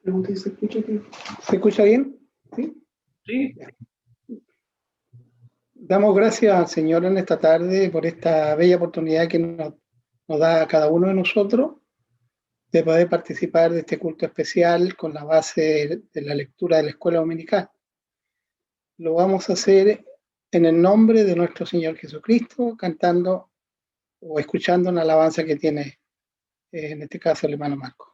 Pregunta si se escucha bien. ¿Se escucha bien? ¿Sí? Sí. Damos gracias al Señor en esta tarde por esta bella oportunidad que nos da a cada uno de nosotros de poder participar de este culto especial con la base de la lectura de la escuela dominical. Lo vamos a hacer en el nombre de nuestro Señor Jesucristo, cantando o escuchando una alabanza que tiene, en este caso, el hermano Marco.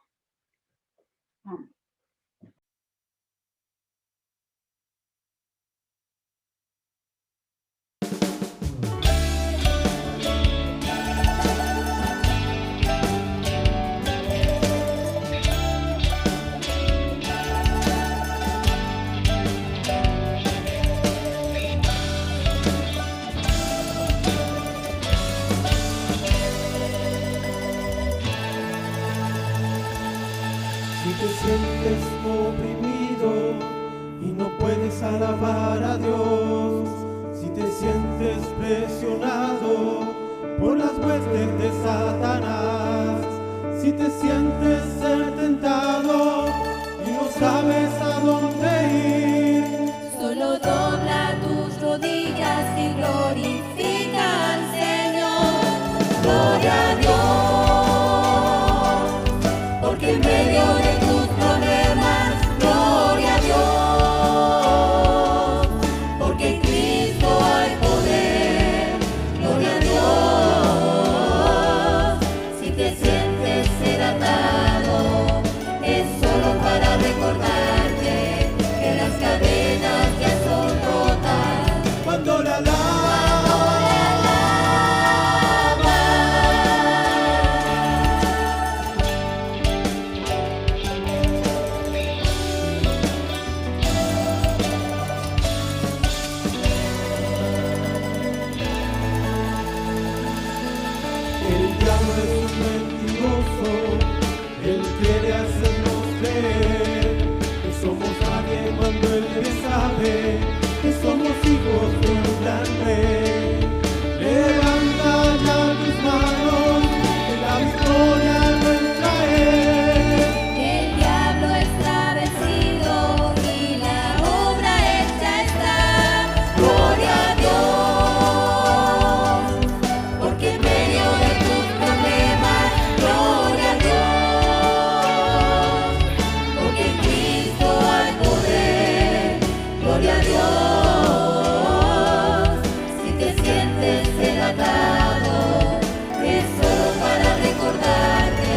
Si te sientes oprimido y no puedes alabar a Dios, si te sientes presionado por las huestes de Satanás, si te sientes ser tentado y no sabes a dónde ir, solo dobla tus rodillas y glorifica al Señor. Gloria a Dios, porque en medio de tus problemas, gloria a Dios, porque en Cristo hay poder, gloria a Dios. Si te sientes ser atado, es solo para recordarte que las cadenas ya son rotas. cuando la alabas. El diablo es un mentiroso, él quiere hacernos creer que somos nadie cuando él bien sabe que somos hijos de un gran rey. Levanta ya tus manos, que la victoria es nuestra es. El diablo está vencido y la obra hecha está. Gloria a Dios, porque en medio de tus problemas, gloria a Dios, porque en Cristo hay poder, gloria a Dios. Si te sientes ser atado, es solo para recordarte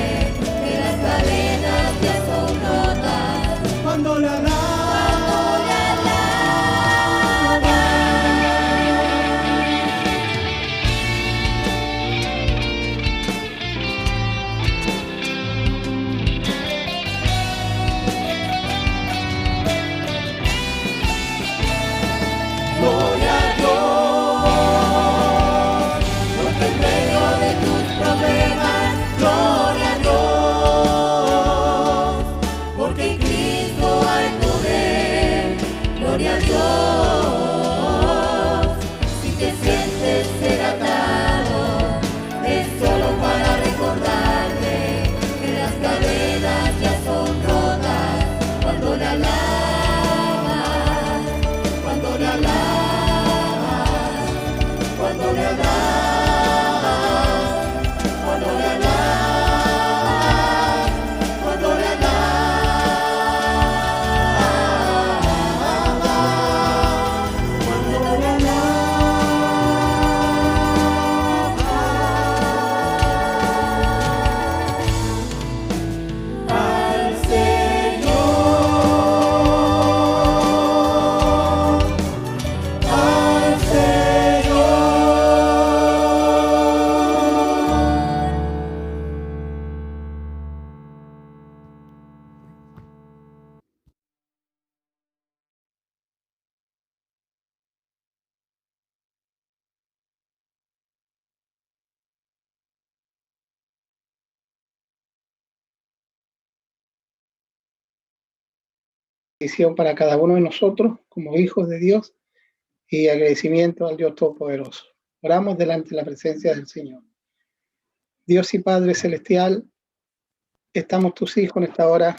que las cadenas ya son rotas. Cuando la alabas. Gloria a Dios, Porque en medio de tus problemas, gloria a Dios, porque en Cristo hay poder, gloria a Dios. Si te sientes ser atado, es solo para recordarte que las cadenas ya son rotas. Cuando le alabas, cuando le alabas, cuando le alabas, cuando le alabas, cuando le alabas, cuando le alabas al Señor, al Señor. Bendición para cada uno de nosotros como hijos de Dios y agradecimiento al Dios Todopoderoso. Oramos delante de la presencia del Señor. Dios y Padre Celestial, estamos tus hijos en esta hora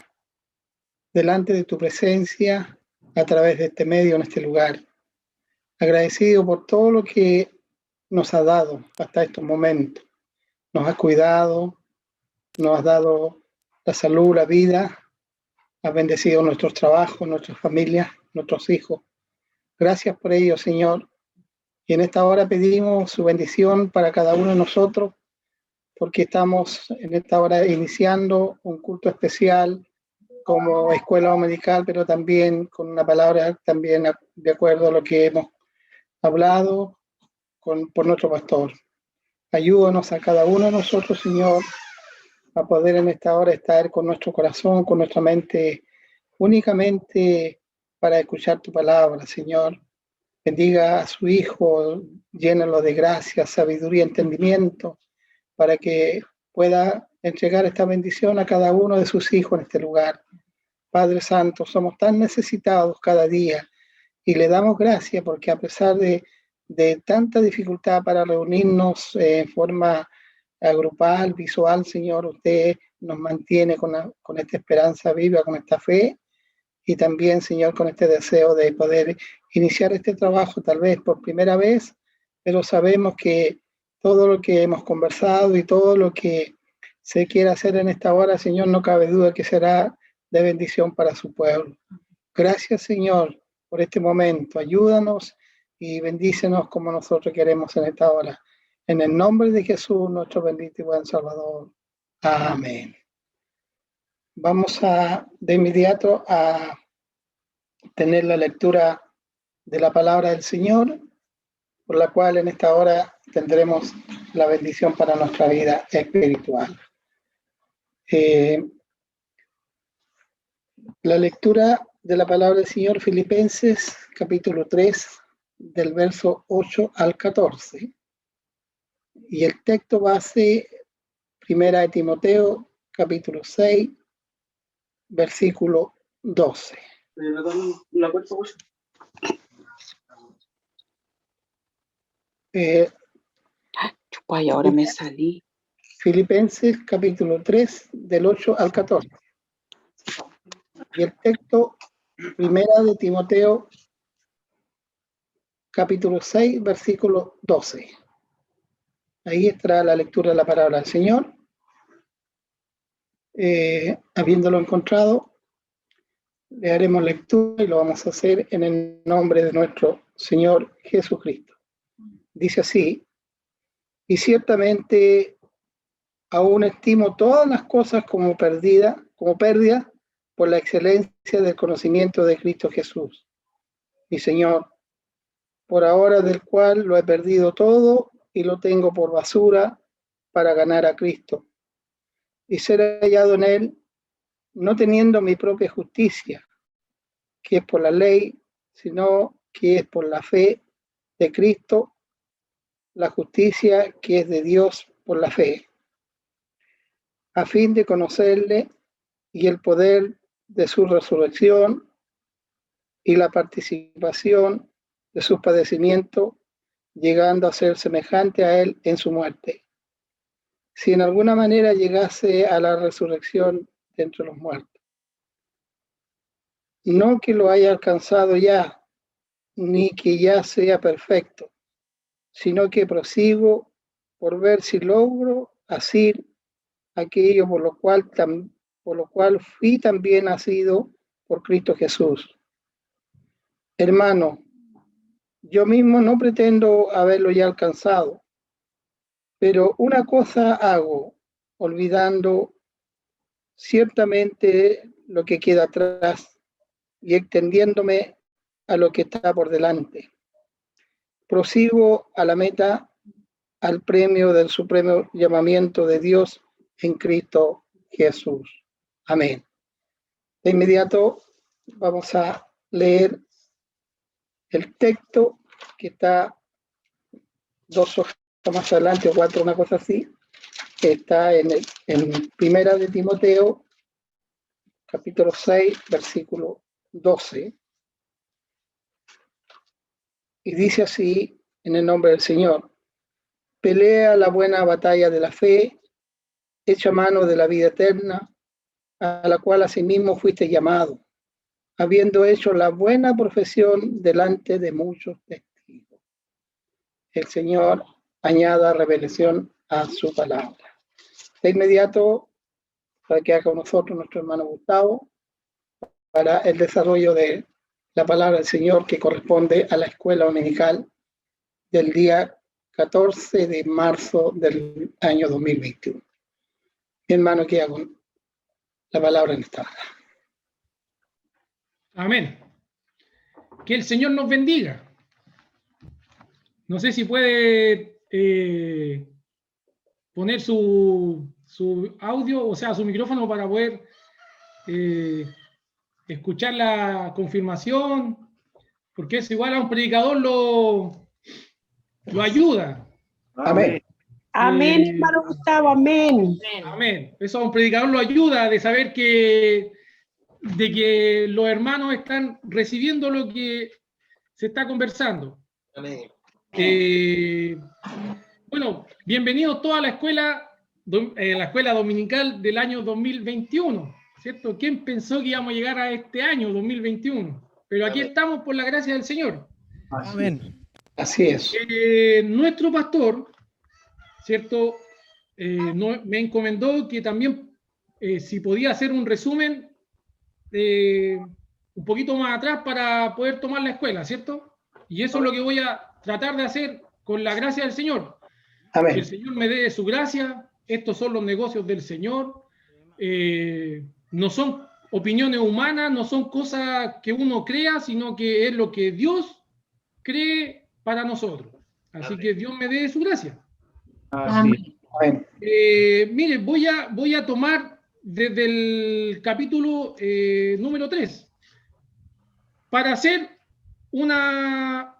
delante de tu presencia a través de este medio en este lugar. Agradecido por todo lo que nos has dado hasta estos momentos. Nos has cuidado, nos has dado la salud, la vida, has bendecido nuestros trabajos, nuestras familias, nuestros hijos. Gracias por ello, Señor. Y en esta hora pedimos su bendición para cada uno de nosotros, porque estamos en esta hora iniciando un culto especial como escuela dominical, pero también con una palabra también de acuerdo a lo que hemos hablado por nuestro pastor. Ayúdanos a cada uno de nosotros, Señor, a poder en esta hora estar con nuestro corazón, con nuestra mente, únicamente para escuchar tu palabra, Señor. Bendiga a su Hijo, llénalo de gracia, sabiduría, entendimiento, para que pueda entregar esta bendición a cada uno de sus hijos en este lugar. Padre Santo, somos tan necesitados cada día y le damos gracias porque a pesar de tanta dificultad para reunirnos en forma grupal, visual, Señor, usted nos mantiene con esta esperanza viva, con esta fe y también, Señor, con este deseo de poder iniciar este trabajo tal vez por primera vez, pero sabemos que todo lo que hemos conversado y todo lo que se quiere hacer en esta hora, Señor, no cabe duda que será de bendición para su pueblo. Gracias, Señor, por este momento. Ayúdanos y bendícenos como nosotros queremos en esta hora. En el nombre de Jesús, nuestro bendito y buen Salvador. Amén. Vamos de inmediato a tener la lectura de la palabra del Señor, por la cual en esta hora tendremos la bendición para nuestra vida espiritual. La lectura de la palabra del Señor, Filipenses, capítulo 3, del verso 8 al 14. Y el texto base, Primera de Timoteo, capítulo 6, versículo 12. Y ahora me salí. Filipenses, capítulo 3, del 8 al 14. Y el texto, Primera de Timoteo, capítulo 6, versículo 12. Ahí está la lectura de la palabra del Señor. Habiéndolo encontrado, le haremos lectura y lo vamos a hacer en el nombre de nuestro Señor Jesucristo. Dice así: y ciertamente aún estimo todas las cosas como pérdida por la excelencia del conocimiento de Cristo Jesús, mi Señor, por ahora del cual lo he perdido todo y lo tengo por basura para ganar a Cristo y ser hallado en él, no teniendo mi propia justicia, que es por la ley, sino que es por la fe de Cristo, la justicia que es de Dios por la fe, a fin de conocerle y el poder de su resurrección y la participación de sus padecimientos, llegando a ser semejante a él en su muerte, si en alguna manera llegase a la resurrección de entre los muertos. No que lo haya alcanzado ya, ni que ya sea perfecto, sino que prosigo por ver si logro asir aquello por lo cual fui también nacido por Cristo Jesús. Hermano, yo mismo no pretendo haberlo ya alcanzado, pero una cosa hago, olvidando ciertamente lo que queda atrás y extendiéndome a lo que está por delante. Prosigo a la meta, al premio del supremo llamamiento de Dios en Cristo Jesús. Amén. De inmediato vamos a leer el texto que está 2 hojas más adelante o 4, una cosa así, que está en Primera de Timoteo, capítulo 6, versículo 12. Y dice así, en el nombre del Señor: pelea la buena batalla de la fe, echa mano de la vida eterna, a la cual asimismo fuiste llamado, habiendo hecho la buena profesión delante de muchos testigos. El Señor añada revelación a su palabra. De inmediato, para que haga con nosotros nuestro hermano Gustavo, para el desarrollo de la palabra del Señor que corresponde a la escuela dominical del día 14 de marzo del año 2021. Mi hermano queda con la palabra en esta hora. Amén. Que el Señor nos bendiga. No sé si puede poner su audio, o sea, su micrófono para poder escuchar la confirmación, porque eso igual a un predicador lo ayuda. Amén. Amén, hermano Gustavo, amén. Amén. Eso a un predicador lo ayuda de saber de que los hermanos están recibiendo lo que se está conversando. Amén. Bueno, bienvenidos todos a la escuela dominical del año 2021, ¿cierto? ¿Quién pensó que íbamos a llegar a este año 2021? Pero aquí estamos por la gracia del Señor. Amén. Así es. Nuestro pastor, ¿cierto? Me encomendó que también, si podía hacer un resumen un poquito más atrás para poder tomar la escuela, ¿cierto? Y eso es lo que voy a tratar de hacer con la gracia del Señor. Amén. Que el Señor me dé su gracia. Estos son los negocios del Señor. No son opiniones humanas, no son cosas que uno crea, sino que es lo que Dios cree para nosotros. Así Amén. que Dios me dé su gracia. Así. Amén. Mire, voy a tomar desde el capítulo número 3 para hacer una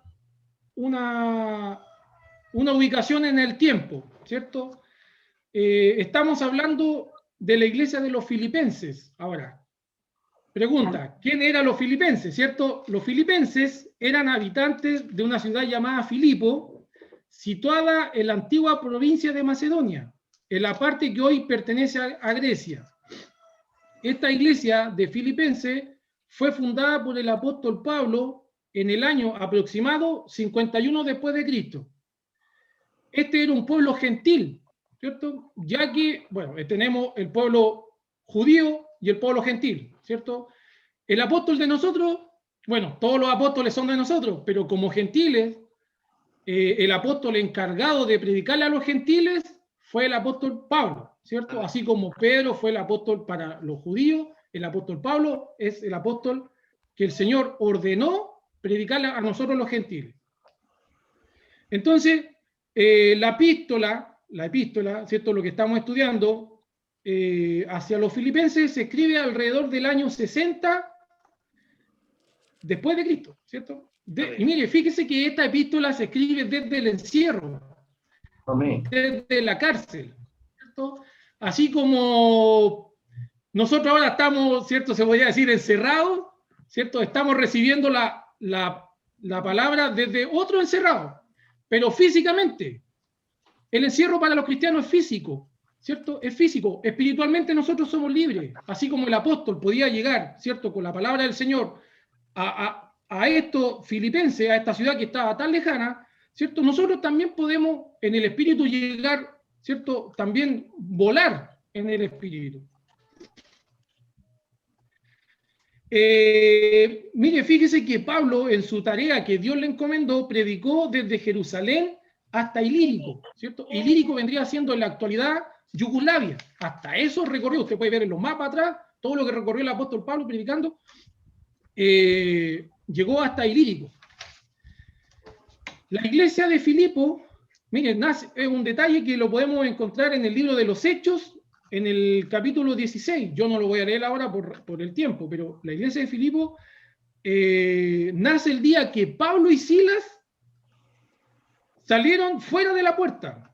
ubicación en el tiempo, ¿cierto? Estamos hablando de la iglesia de los filipenses. Ahora, pregunta, ¿quién eran los filipenses? ¿Cierto? Los filipenses eran habitantes de una ciudad llamada Filipo, situada en la antigua provincia de Macedonia, en la parte que hoy pertenece a Grecia. Esta iglesia de filipenses fue fundada por el apóstol Pablo en el año aproximado 51 después de Cristo. Este era un pueblo gentil, ¿cierto? Ya que, bueno, tenemos el pueblo judío y el pueblo gentil, ¿cierto? El apóstol de nosotros, bueno, todos los apóstoles son de nosotros, pero como gentiles, el apóstol encargado de predicarle a los gentiles fue el apóstol Pablo, ¿cierto? Así como Pedro fue el apóstol para los judíos, el apóstol Pablo es el apóstol que el Señor ordenó predicarle a nosotros los gentiles. Entonces, la epístola, ¿cierto? Lo que estamos estudiando hacia los filipenses se escribe alrededor del año 60 después de Cristo, ¿cierto? Y mire, fíjese que esta epístola se escribe desde el encierro, Amén. desde la cárcel, ¿cierto? Así como nosotros ahora estamos, ¿cierto? Se podría decir encerrados, ¿cierto? Estamos recibiendo la palabra desde otro encerrado, pero físicamente. El encierro para los cristianos es físico, ¿cierto? Es físico. Espiritualmente nosotros somos libres, así como el apóstol podía llegar, ¿cierto? Con la palabra del Señor a estos filipenses, a esta ciudad que estaba tan lejana, ¿cierto? Nosotros también podemos en el espíritu llegar, ¿cierto? También volar en el espíritu. Mire, fíjese que Pablo en su tarea que Dios le encomendó predicó desde Jerusalén hasta Ilírico, ¿cierto? Ilírico vendría siendo en la actualidad Yugoslavia. Hasta eso recorrió, usted puede ver en los mapas atrás, todo lo que recorrió el apóstol Pablo predicando, llegó hasta Ilírico. La iglesia de Filipo, miren, es un detalle que lo podemos encontrar en el libro de los Hechos, en el capítulo 16. Yo no lo voy a leer ahora por el tiempo, pero la iglesia de Filipo nace el día que Pablo y Silas salieron fuera de la puerta.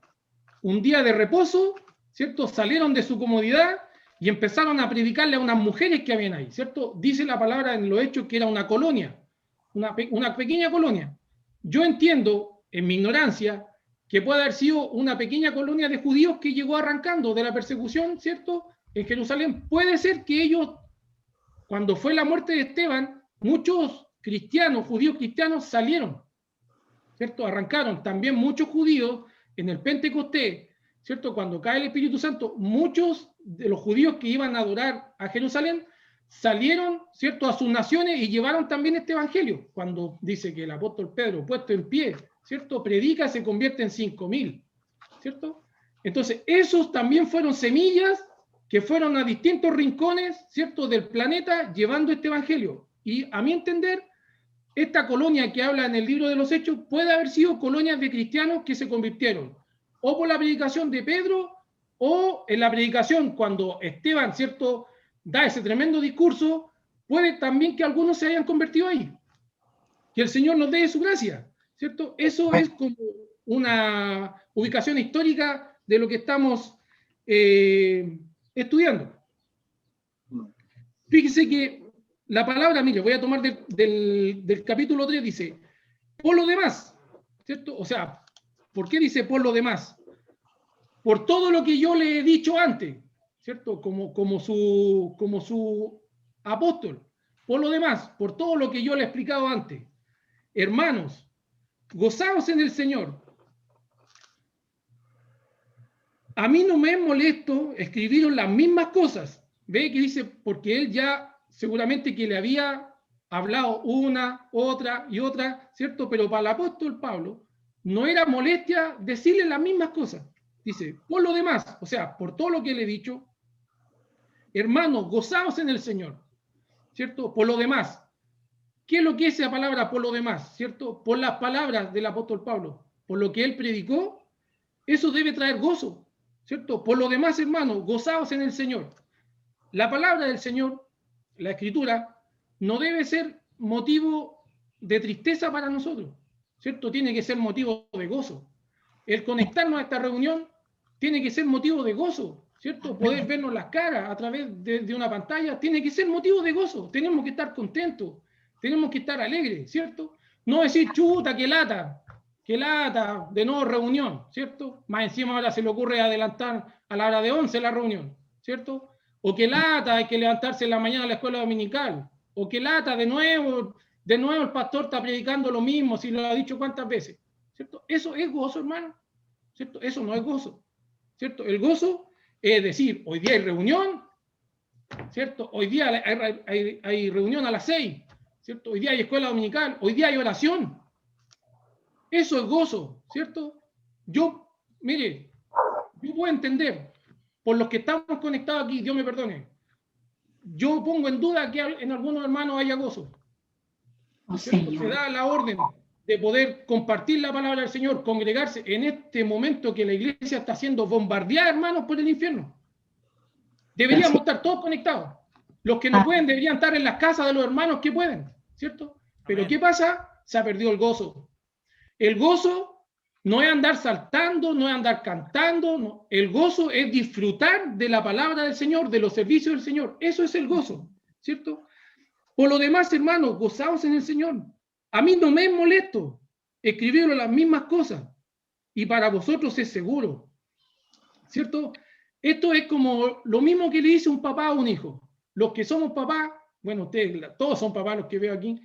Un día de reposo, ¿cierto? Salieron de su comodidad y empezaron a predicarle a unas mujeres que habían ahí, ¿cierto? Dice la palabra en los Hechos que era una colonia, una pequeña colonia. Yo entiendo, en mi ignorancia, que puede haber sido una pequeña colonia de judíos que llegó arrancando de la persecución, ¿cierto? en Jerusalén, puede ser que ellos, cuando fue la muerte de Esteban, muchos cristianos, judíos cristianos, salieron, ¿cierto? Arrancaron. También muchos judíos en el Pentecostés, ¿cierto? Cuando cae el Espíritu Santo, muchos de los judíos que iban a adorar a Jerusalén salieron, ¿cierto?, a sus naciones y llevaron también este evangelio. Cuando dice que el apóstol Pedro, puesto en pie, ¿cierto?, predica, se convierte en 5.000, ¿cierto? Entonces, esos también fueron semillas que fueron a distintos rincones, ¿cierto?, del planeta llevando este evangelio. Y a mi entender, esta colonia que habla en el libro de los Hechos puede haber sido colonias de cristianos que se convirtieron o por la predicación de Pedro o en la predicación cuando Esteban, ¿cierto?, da ese tremendo discurso, puede también que algunos se hayan convertido ahí. Que el Señor nos dé su gracia, ¿cierto? Eso es como una ubicación histórica de lo que estamos estudiando. Fíjese que la palabra, mire, voy a tomar del capítulo 3, dice, por lo demás, ¿cierto? O sea, ¿por qué dice por lo demás? Por todo lo que yo le he dicho antes, ¿cierto? Como su apóstol. Por lo demás, por todo lo que yo le he explicado antes. Hermanos, gozaos en el Señor. A mí no me es molesto escribiros las mismas cosas. Ve que dice, porque él ya seguramente que le había hablado una, otra y otra, ¿cierto? Pero para el apóstol Pablo no era molestia decirle las mismas cosas. Dice, por lo demás, o sea, por todo lo que le he dicho, hermanos, gozaos en el Señor, ¿cierto? Por lo demás. ¿Qué es lo que es esa palabra por lo demás? ¿Cierto? Por las palabras del apóstol Pablo, por lo que él predicó, eso debe traer gozo, ¿cierto? Por lo demás, hermanos, gozaos en el Señor. La palabra del Señor, la Escritura, no debe ser motivo de tristeza para nosotros, ¿cierto? Tiene que ser motivo de gozo. El conectarnos a esta reunión tiene que ser motivo de gozo, ¿cierto? Poder vernos las caras a través de una pantalla tiene que ser motivo de gozo. Tenemos que estar contentos, tenemos que estar alegres, ¿cierto? No decir, chuta, qué lata de nuevo reunión, ¿cierto? Más encima ahora se le ocurre adelantar a la hora de 11 la reunión, ¿cierto? O qué lata, hay que levantarse en la mañana a la escuela dominical. O qué lata, de nuevo el pastor está predicando lo mismo, si lo ha dicho cuántas veces, ¿cierto? Eso es gozo, hermano, ¿cierto? Eso no es gozo, ¿cierto? El gozo es decir, hoy día hay reunión, ¿cierto? Hoy día hay reunión a las 6, ¿cierto? Hoy día hay escuela dominical, hoy día hay oración. Eso es gozo, ¿cierto? Mire, yo puedo entender, por los que estamos conectados aquí, Dios me perdone, yo pongo en duda que en algunos hermanos haya gozo. Se da la orden de poder compartir la palabra del Señor, congregarse en este momento que la iglesia está siendo bombardeada, hermanos, por el infierno. Deberíamos estar todos conectados. Los que no pueden deberían estar en las casas de los hermanos que pueden, ¿cierto? Pero ¿qué pasa? Se ha perdido el gozo. El gozo no es andar saltando, no es andar cantando, no. El gozo es disfrutar de la palabra del Señor, de los servicios del Señor. Eso es el gozo, ¿cierto? Por lo demás, hermanos, gozaos en el Señor. A mí no me es molesto escribir las mismas cosas y para vosotros es seguro, ¿cierto? Esto es como lo mismo que le dice un papá a un hijo. Los que somos papás, bueno, ustedes todos son papás los que veo aquí,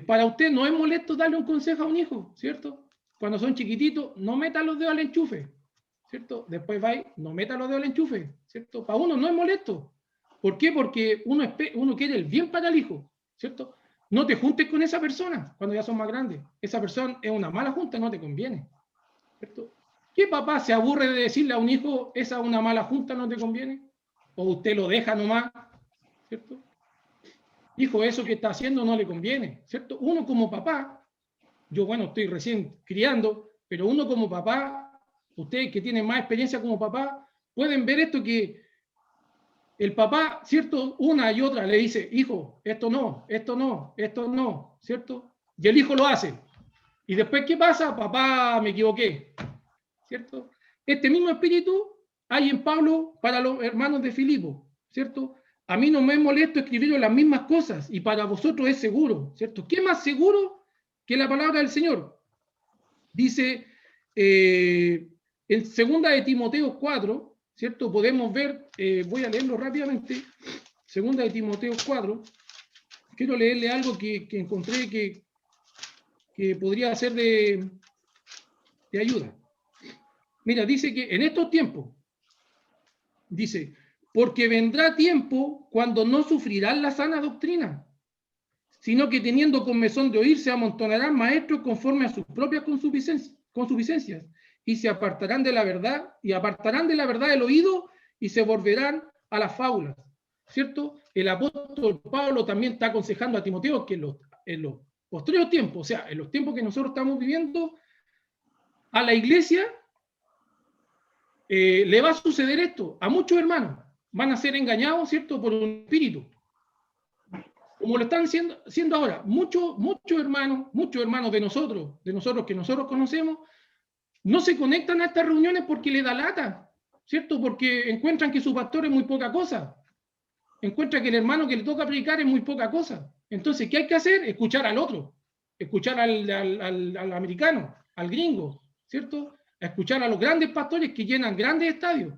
para usted no es molesto darle un consejo a un hijo, ¿cierto? Cuando son chiquititos, no meta los dedos al enchufe, ¿cierto? Después va y no meta los dedos al enchufe, ¿cierto? Para uno no es molesto. ¿Por qué? Porque uno quiere el bien para el hijo, ¿cierto? No te juntes con esa persona cuando ya son más grandes. Esa persona es una mala junta, no te conviene, ¿cierto? ¿Qué papá se aburre de decirle a un hijo, esa es una mala junta, no te conviene? O usted lo deja nomás, ¿cierto? Hijo, eso que está haciendo no le conviene, ¿cierto? Uno como papá, yo bueno, estoy recién criando, pero uno como papá, ustedes que tienen más experiencia como papá, pueden ver esto que el papá, ¿cierto? Una y otra le dice, hijo, esto no, ¿cierto? Y el hijo lo hace. Y después, ¿qué pasa? Papá, me equivoqué, ¿cierto? Este mismo espíritu hay en Pablo para los hermanos de Filipo, ¿cierto? A mí no me es molesto escribir las mismas cosas y para vosotros es seguro, ¿cierto? ¿Qué más seguro que la palabra del Señor? Dice en 2 de Timoteo 4, ¿cierto? Podemos ver, voy a leerlo rápidamente, segunda de Timoteo 4, quiero leerle algo que encontré que podría ser de ayuda. Mira, dice que en estos tiempos, dice, porque vendrá tiempo cuando no sufrirán la sana doctrina, sino que teniendo comezón de oír, se amontonarán maestros conforme a sus propias consuficiencias, y se apartarán de la verdad, y apartarán de la verdad el oído, y se volverán a las fábulas, ¿cierto? El apóstol Pablo también está aconsejando a Timoteo que en los posteriores tiempos, o sea, en los tiempos que nosotros estamos viviendo, a la iglesia le va a suceder esto, a muchos hermanos, van a ser engañados, ¿cierto?, por un espíritu. Como lo están siendo ahora, muchos hermanos de nosotros que nosotros conocemos, no se conectan a estas reuniones porque le da lata, ¿cierto? Porque encuentran que su pastor es muy poca cosa, encuentran que el hermano que le toca predicar es muy poca cosa. Entonces, ¿qué hay que hacer? Escuchar al otro, escuchar al americano, al gringo, ¿cierto? A escuchar a los grandes pastores que llenan grandes estadios,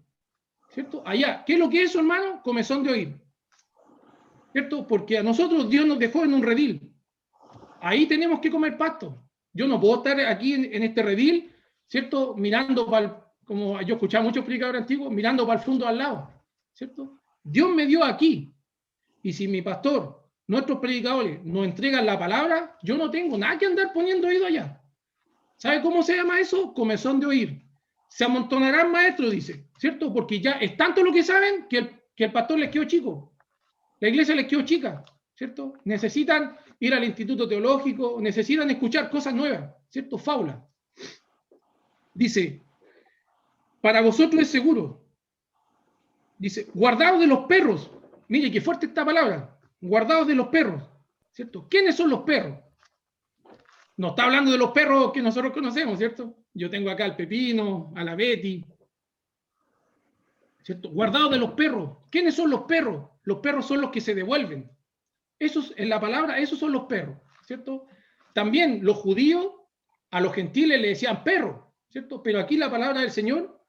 ¿cierto? Allá, ¿qué es lo que es eso, hermano? Comezón de oír, ¿cierto? Porque a nosotros Dios nos dejó en un redil. Ahí tenemos que comer pasto. Yo no puedo estar aquí en este redil, ¿cierto? Mirando como yo escuchaba muchos predicadores antiguos, mirando para el fondo al lado, ¿cierto? Dios me dio aquí. Y si mi pastor, nuestros predicadores, nos entregan la palabra, yo no tengo nada que andar poniendo oído allá. ¿Sabe cómo se llama eso? Comezón de oír. Se amontonarán maestros, dice, ¿cierto? Porque ya es tanto lo que saben que el pastor les quedó chico. La iglesia les quedó chica, ¿cierto? Necesitan ir al instituto teológico, necesitan escuchar cosas nuevas, ¿cierto? Fábulas. Dice, para vosotros es seguro. Dice, guardaos de los perros. Mire, qué fuerte esta palabra. Guardaos de los perros, ¿cierto? ¿Quiénes son los perros? No está hablando de los perros que nosotros conocemos, ¿cierto? Yo tengo acá al Pepino, a la Betty, ¿cierto? Guardaos de los perros. ¿Quiénes son los perros? Los perros son los que se devuelven. Esos, en la palabra, esos son los perros, ¿cierto? También los judíos a los gentiles le decían perros, ¿cierto? Pero aquí la palabra del Señor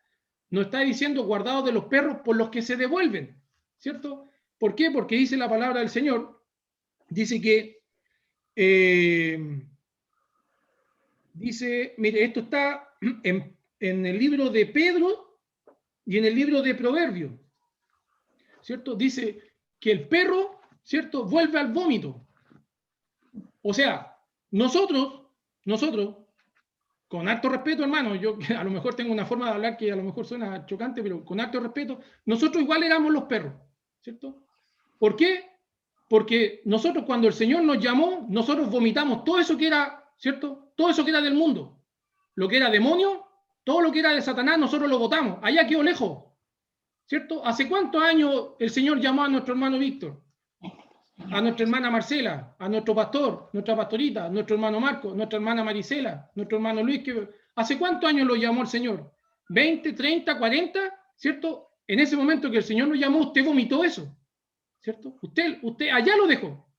nos está diciendo guardados de los perros por los que se devuelven, ¿cierto? ¿Por qué? Porque dice la palabra del Señor, dice que, dice, mire, esto está en el libro de Pedro y en el libro de Proverbios, ¿cierto? Dice que el perro, ¿cierto?, vuelve al vómito. O sea, nosotros, con alto respeto, hermano, yo a lo mejor tengo una forma de hablar que a lo mejor suena chocante, pero con alto respeto, nosotros igual éramos los perros, ¿cierto? ¿Por qué? Porque nosotros cuando el Señor nos llamó, nosotros vomitamos todo eso que era, ¿cierto? Todo eso que era del mundo. Lo que era demonio, todo lo que era de Satanás, nosotros lo votamos. Allá quedó lejos, ¿cierto? ¿Hace cuántos años el Señor llamó a nuestro hermano Víctor? A nuestra hermana Marcela, a nuestro pastor, nuestra pastorita, a nuestro hermano Marco, nuestra hermana Marisela, nuestro hermano Luis. ¿Hace cuántos años lo llamó el Señor? ¿20, 30, 40? ¿Cierto? En ese momento que el Señor lo llamó, usted vomitó eso, ¿cierto? Usted allá lo dejó.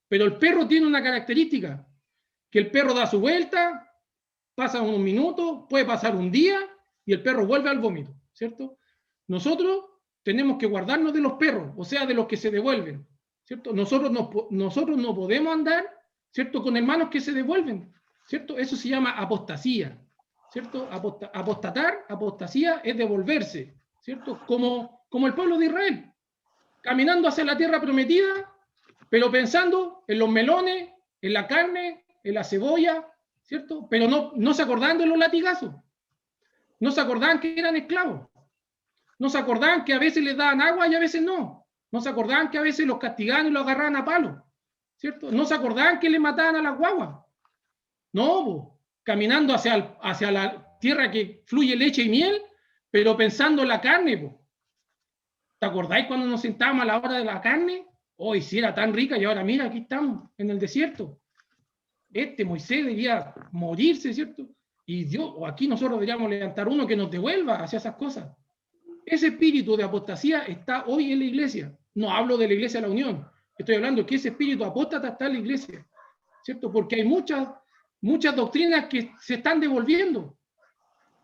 Pero el perro tiene una característica, que el perro da su vuelta, pasa unos minutos, puede pasar un día, y el perro vuelve al vómito, ¿cierto? Nosotros tenemos que guardarnos de los perros, o sea, de los que se devuelven, ¿cierto? Nosotros no podemos andar, ¿cierto?, con hermanos que se devuelven, ¿cierto? Eso se llama apostasía, ¿cierto? Apostasía es devolverse, ¿cierto? Como el pueblo de Israel, caminando hacia la tierra prometida, pero pensando en los melones, en la carne, en la cebolla, ¿cierto? Pero no se acordaban de los latigazos, no se acordaban que eran esclavos, no se acordaban que a veces les daban agua y a veces no. No se acordaban que a veces los castigaban y los agarraban a palo, ¿cierto? No se acordaban que les mataban a las guaguas. No, caminando hacia la tierra que fluye leche y miel, pero pensando en la carne. ¿Te acordáis cuando nos sentábamos a la hora de la carne? Hoy sí era tan rica y ahora mira, aquí estamos, en el desierto. Moisés debía morirse, ¿cierto? Y Dios, o aquí nosotros deberíamos levantar uno que nos devuelva hacia esas cosas. Ese espíritu de apostasía está hoy en la iglesia. No hablo de la iglesia de la Unión. Estoy hablando que ese espíritu apóstata está en la iglesia, ¿cierto? Porque hay muchas doctrinas que se están devolviendo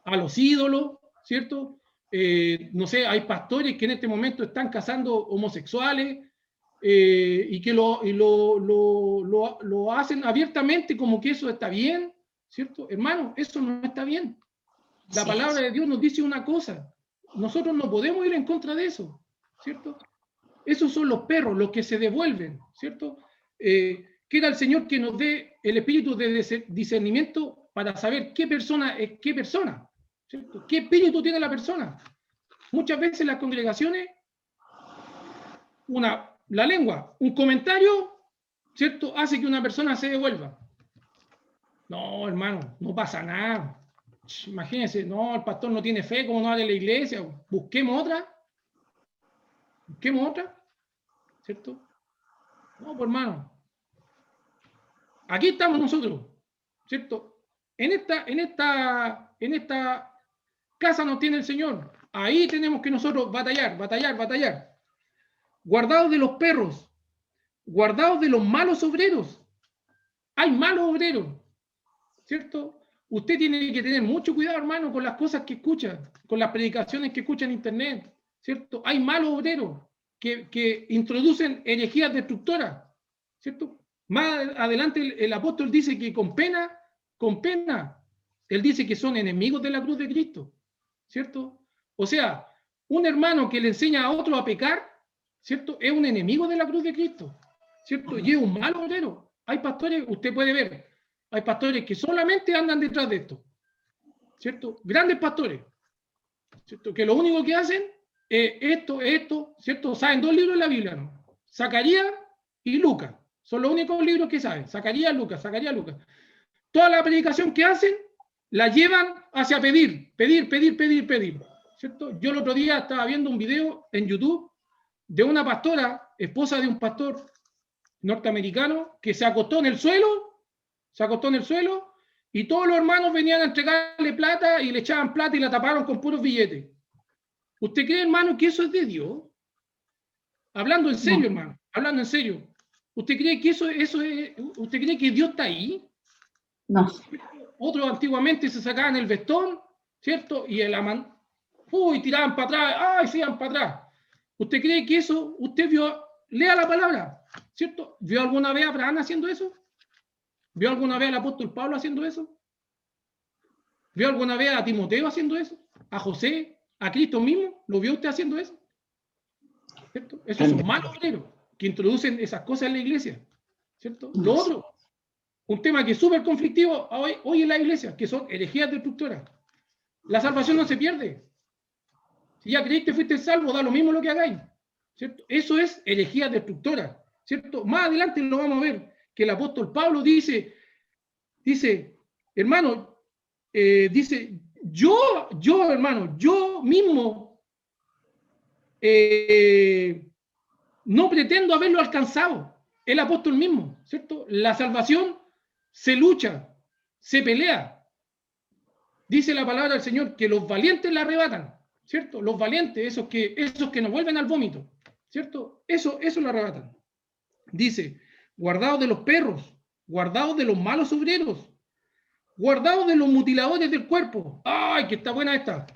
a los ídolos, ¿cierto? no sé, hay pastores que en este momento están casando homosexuales y que lo hacen abiertamente como que eso está bien, ¿cierto? Hermano, eso no está bien. La palabra de Dios nos dice una cosa. Nosotros no podemos ir en contra de eso, ¿cierto? Esos son los perros, los que se devuelven, ¿cierto? Quiera el Señor que nos dé el espíritu de discernimiento para saber qué persona es qué persona, ¿cierto? ¿Qué espíritu tiene la persona? Muchas veces las congregaciones, la lengua, un comentario, ¿cierto? Hace que una persona se devuelva. No, hermano, no pasa nada. Imagínense, no, el pastor no tiene fe, ¿cómo no va de la iglesia? Busquemos otra, ¿cierto? No, pues hermano, aquí estamos nosotros, ¿cierto? En esta casa nos tiene el Señor. Ahí tenemos que nosotros batallar. Guardados de los perros, guardados de los malos obreros. Hay malos obreros, ¿cierto? Usted tiene que tener mucho cuidado, hermano, con las cosas que escucha, con las predicaciones que escucha en internet, ¿cierto? Hay malos obreros que introducen herejías destructoras, ¿cierto? Más adelante el apóstol dice que con pena, él dice que son enemigos de la cruz de Cristo, ¿cierto? O sea, un hermano que le enseña a otro a pecar, ¿cierto? Es un enemigo de la cruz de Cristo, ¿cierto? Y es un mal obrero. Hay pastores, usted puede ver, hay pastores que solamente andan detrás de esto, ¿cierto? Grandes pastores, ¿cierto? Que lo único que hacen es esto, ¿cierto? Saben 2 libros de la Biblia, ¿no? Zacarías y Lucas. Son los únicos libros que saben. Zacarías, Lucas. Toda la predicación que hacen la llevan hacia pedir, ¿cierto? Yo el otro día estaba viendo un video en YouTube de una pastora, esposa de un pastor norteamericano, que se acostó en el suelo, y todos los hermanos venían a entregarle plata y le echaban plata y la taparon con puros billetes. ¿Usted cree, hermano, que eso es de Dios? Hablando en serio, hermano, hablando en serio. ¿Usted cree que usted cree que Dios está ahí? No. Otros antiguamente se sacaban el vestón, ¿cierto? Y tiraban para atrás, ¡ay, se iban para atrás! ¿Usted cree que eso, usted vio, lea la palabra, ¿cierto? ¿Vio alguna vez a Abraham haciendo eso? ¿Vio alguna vez al apóstol Pablo haciendo eso? ¿Vio alguna vez a Timoteo haciendo eso? ¿A José? ¿A Cristo mismo? ¿Lo vio usted haciendo eso? ¿Cierto? Esos son malos obreros que introducen esas cosas en la iglesia, ¿cierto? Lo otro, un tema que es súper conflictivo hoy en la iglesia, que son herejías destructoras. La salvación no se pierde. Si ya creíste, fuiste salvo, da lo mismo lo que hagáis, ¿cierto? Eso es herejía destructora, ¿cierto? Más adelante lo vamos a ver, que el apóstol Pablo dice, hermano, yo mismo no pretendo haberlo alcanzado, el apóstol mismo, ¿cierto? La salvación se lucha, se pelea. Dice la palabra del Señor que los valientes la arrebatan, ¿cierto? Los valientes, esos que nos vuelven al vómito, ¿cierto? Eso lo arrebatan. Dice, guardados de los perros, guardados de los malos obreros, guardados de los mutiladores del cuerpo. ¡Ay, que está buena esta!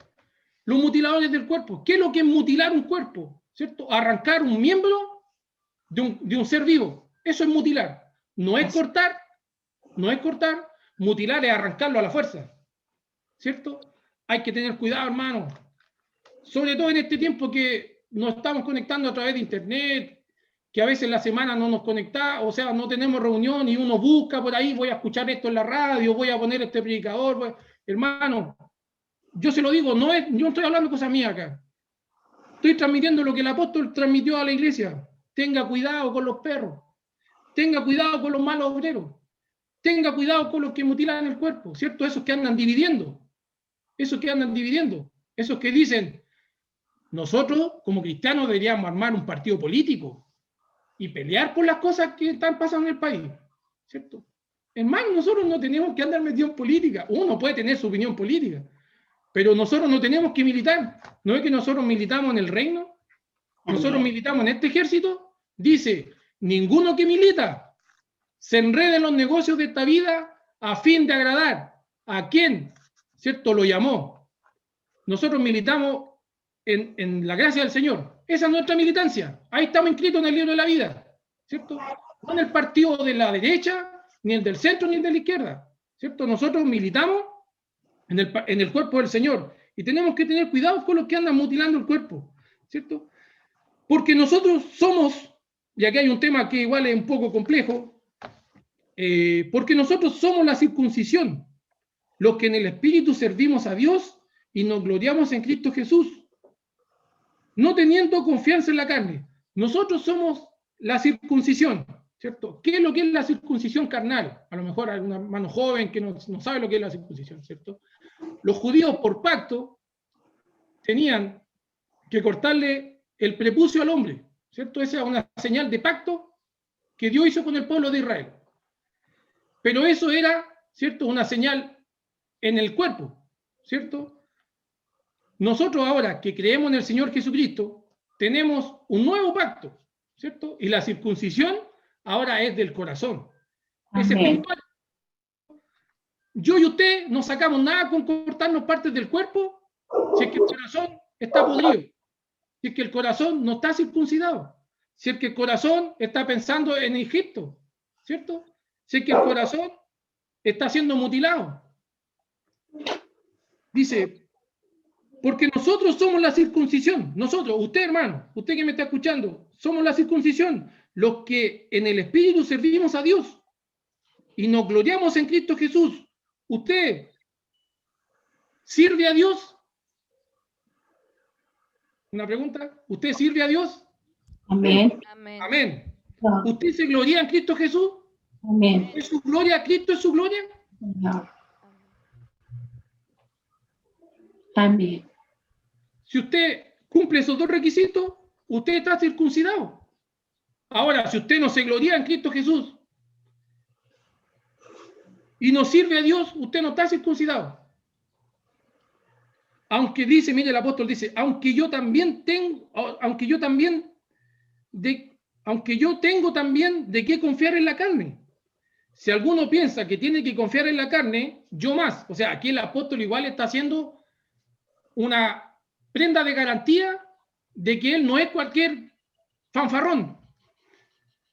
Los mutiladores del cuerpo. ¿Qué es lo que es mutilar un cuerpo? ¿Cierto? Arrancar un miembro de un ser vivo. Eso es mutilar. No es cortar, mutilar es arrancarlo a la fuerza. ¿Cierto? Hay que tener cuidado, hermano. Sobre todo en este tiempo que nos estamos conectando a través de internet, que a veces la semana no nos conectamos, o sea, no tenemos reunión y uno busca por ahí, voy a escuchar esto en la radio, voy a poner este predicador. Hermano, yo se lo digo, yo no estoy hablando cosas mías acá. Estoy transmitiendo lo que el apóstol transmitió a la iglesia. Tenga cuidado con los perros. Tenga cuidado con los malos obreros. Tenga cuidado con los que mutilan el cuerpo, ¿cierto? Esos que andan dividiendo. Esos que dicen, nosotros como cristianos deberíamos armar un partido político y pelear por las cosas que están pasando en el país, ¿cierto? Hermano, nosotros no tenemos que andar metidos en política. Uno puede tener su opinión política, pero nosotros no tenemos que militar. ¿No es que nosotros militamos en el reino? Nosotros militamos en este ejército. Dice, ninguno que milita se enrede en los negocios de esta vida a fin de agradar a quien, ¿cierto?, lo llamó. Nosotros militamos en la gracia del Señor. Esa es nuestra militancia. Ahí estamos inscritos en el libro de la vida, ¿cierto? No en el partido de la derecha, ni el del centro, ni el de la izquierda, ¿cierto? Nosotros militamos en el cuerpo del Señor y tenemos que tener cuidado con los que andan mutilando el cuerpo, ¿cierto? Porque nosotros somos, y aquí hay un tema que igual es un poco complejo, porque nosotros somos la circuncisión, los que en el Espíritu servimos a Dios y nos gloriamos en Cristo Jesús, no teniendo confianza en la carne. Nosotros somos la circuncisión, ¿cierto? ¿Qué es lo que es la circuncisión carnal? A lo mejor hay una mano joven que no sabe lo que es la circuncisión, ¿cierto? Los judíos por pacto tenían que cortarle el prepucio al hombre, ¿cierto? Esa es una señal de pacto que Dios hizo con el pueblo de Israel. Pero eso era, ¿cierto?, una señal en el cuerpo, ¿cierto? Nosotros ahora que creemos en el Señor Jesucristo, tenemos un nuevo pacto, ¿cierto? Y la circuncisión ahora es del corazón. Es espiritual. Yo y usted no sacamos nada con cortarnos partes del cuerpo si es que el corazón está podrido, si es que el corazón no está circuncidado, si es que el corazón está pensando en Egipto, ¿cierto? Si es que el corazón está siendo mutilado. Dice, porque nosotros somos la circuncisión, nosotros, usted hermano, usted que me está escuchando, somos la circuncisión, los que en el Espíritu servimos a Dios y nos gloriamos en Cristo Jesús. ¿Usted sirve a Dios? Una pregunta, ¿usted sirve a Dios? Amén. Amén. Amén. ¿Usted se gloria en Cristo Jesús? Amén. ¿Es su gloria? ¿Cristo es su gloria? Señor. Amén. Si usted cumple esos dos requisitos, usted está circuncidado. Ahora, si usted no se gloria en Cristo Jesús y no sirve a Dios, usted no está circuncidado. Aunque dice, mire, el apóstol dice, aunque yo tengo también de qué confiar en la carne. Si alguno piensa que tiene que confiar en la carne, yo más. O sea, aquí el apóstol igual está haciendo una prenda de garantía de que él no es cualquier fanfarrón,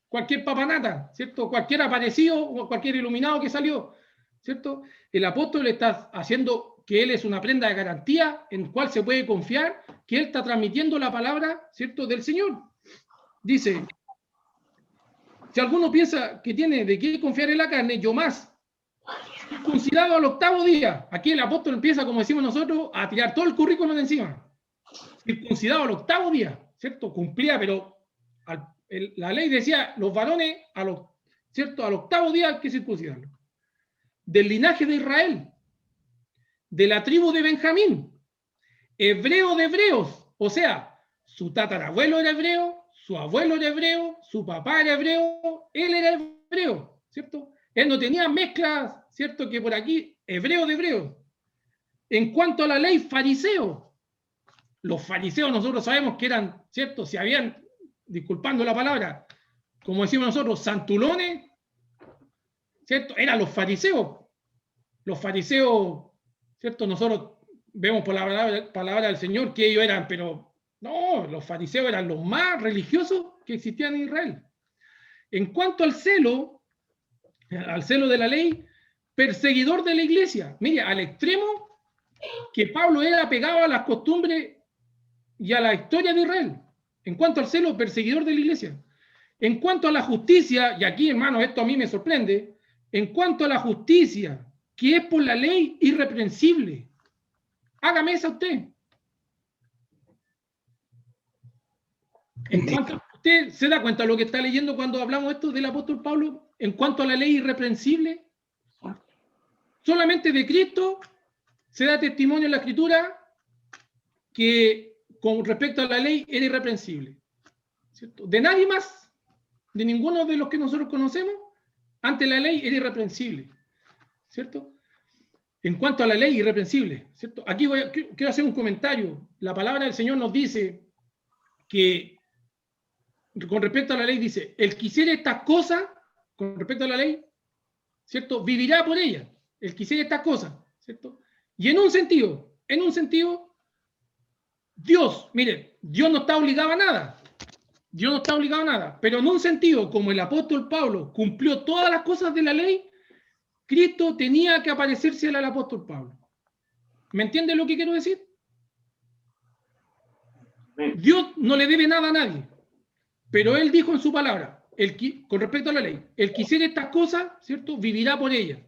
cualquier papanata, ¿cierto? Cualquier aparecido o cualquier iluminado que salió, ¿cierto? El apóstol está haciendo que él es una prenda de garantía en cual se puede confiar, que él está transmitiendo la palabra, ¿cierto?, del Señor. Dice, si alguno piensa que tiene de qué confiar en la carne, yo más. Circuncidado al 8º día. Aquí el apóstol empieza, como decimos nosotros, a tirar todo el currículum de encima. Circuncidado al 8º día, ¿cierto? Cumplía, pero la ley decía, los varones, ¿cierto?, al 8º día hay que circuncidarlo. Del linaje de Israel, de la tribu de Benjamín, hebreo de hebreos, o sea, su tatarabuelo era hebreo, su abuelo era hebreo, su papá era hebreo, él era hebreo, ¿cierto? Él no tenía mezclas, ¿cierto?, que por aquí, hebreo de hebreo. En cuanto a la ley, fariseo. Los fariseos nosotros sabemos que eran, ¿cierto?, si habían, disculpando la palabra, como decimos nosotros, santulones, ¿cierto?, eran los fariseos. Los fariseos, ¿cierto?, nosotros vemos por la palabra del Señor que ellos eran, pero no, los fariseos eran los más religiosos que existían en Israel. En cuanto al celo de la ley, perseguidor de la iglesia. Mire, al extremo que Pablo era apegado a las costumbres y a la historia de Israel. En cuanto al celo, perseguidor de la iglesia. En cuanto a la justicia, y aquí, hermano, esto a mí me sorprende, en cuanto a la justicia, que es por la ley irreprensible. Hágame esa usted. En cuanto, ¿usted se da cuenta de lo que está leyendo cuando hablamos esto del apóstol Pablo? En cuanto a la ley irreprensible, solamente de Cristo se da testimonio en la Escritura que con respecto a la ley era irreprensible, ¿cierto? De nadie más, de ninguno de los que nosotros conocemos, ante la ley era irreprensible, ¿cierto? En cuanto a la ley irreprensible, ¿cierto? Aquí quiero hacer un comentario. La palabra del Señor nos dice que con respecto a la ley dice, el que hiciere estas cosas, con respecto a la ley, ¿cierto?, vivirá por ella. El que hiciere estas cosas, ¿cierto? Y en un sentido, Dios, mire, Dios no está obligado a nada. Dios no está obligado a nada. Pero en un sentido, como el apóstol Pablo cumplió todas las cosas de la ley, Cristo tenía que aparecerse al apóstol Pablo. ¿Me entiende lo que quiero decir? Dios no le debe nada a nadie. Pero Él dijo en su palabra, con respecto a la ley, el que hiciera estas cosas, ¿cierto?, vivirá por ellas.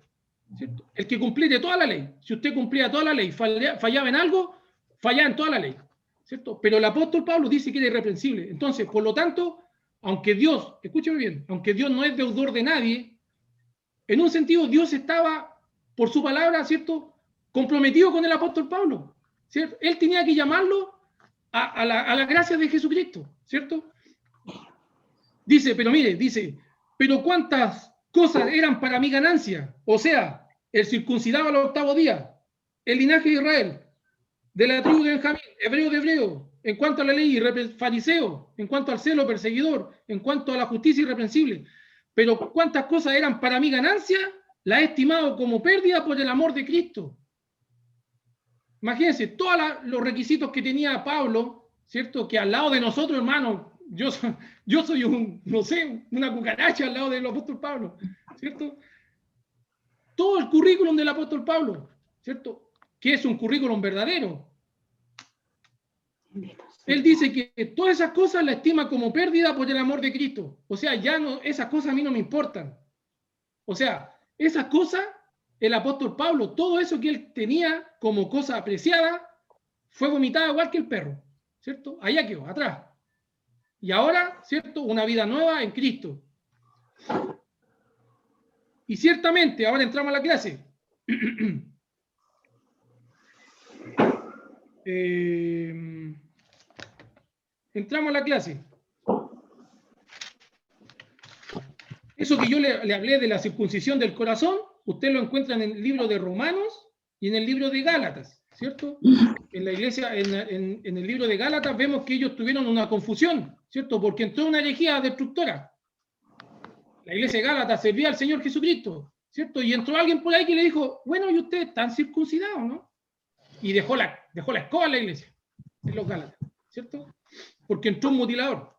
¿Cierto? El que cumpliera toda la ley. Si usted cumplía toda la ley, fallaba en algo, fallaba en toda la ley. ¿Cierto? Pero el apóstol Pablo dice que era irreprensible. Entonces, por lo tanto, aunque Dios, escúcheme bien, aunque Dios no es deudor de nadie, en un sentido Dios estaba, por su palabra, ¿cierto?, comprometido con el apóstol Pablo. ¿Cierto? Él tenía que llamarlo a la gracia de Jesucristo. ¿Cierto? Dice, pero mire, dice, pero cuántas cosas eran para mi ganancia. O sea, el circuncidado al 8º día, el linaje de Israel, de la tribu de Benjamín, hebreo de hebreo, en cuanto a la ley, fariseo, en cuanto al celo perseguidor, en cuanto a la justicia irreprensible. Pero cuántas cosas eran para mi ganancia, las he estimado como pérdida por el amor de Cristo. Imagínense, todos los requisitos que tenía Pablo, ¿cierto? Que al lado de nosotros, hermano, yo soy una cucaracha al lado del apóstol Pablo, ¿cierto? Todo el currículum del apóstol Pablo, ¿cierto?, que es un currículum verdadero. Él dice que todas esas cosas las estima como pérdida por el amor de Cristo. O sea, ya no, esas cosas a mí no me importan. O sea, esas cosas, el apóstol Pablo, todo eso que él tenía como cosa apreciada, fue vomitada igual que el perro, ¿cierto? Allá quedó, atrás. Y ahora, ¿cierto?, una vida nueva en Cristo. Y ciertamente, ahora entramos a la clase. Entramos a la clase. Eso que yo le hablé de la circuncisión del corazón, usted lo encuentra en el libro de Romanos y en el libro de Gálatas, ¿cierto? En la iglesia, en el libro de Gálatas vemos que ellos tuvieron una confusión, ¿cierto? Porque entró una herejía destructora. La iglesia de Gálatas servía al Señor Jesucristo, ¿cierto? Y entró alguien por ahí que le dijo, bueno, ¿y ustedes están circuncidados, no? Y dejó la escoba en la iglesia, en los Gálatas, ¿cierto? Porque entró un mutilador.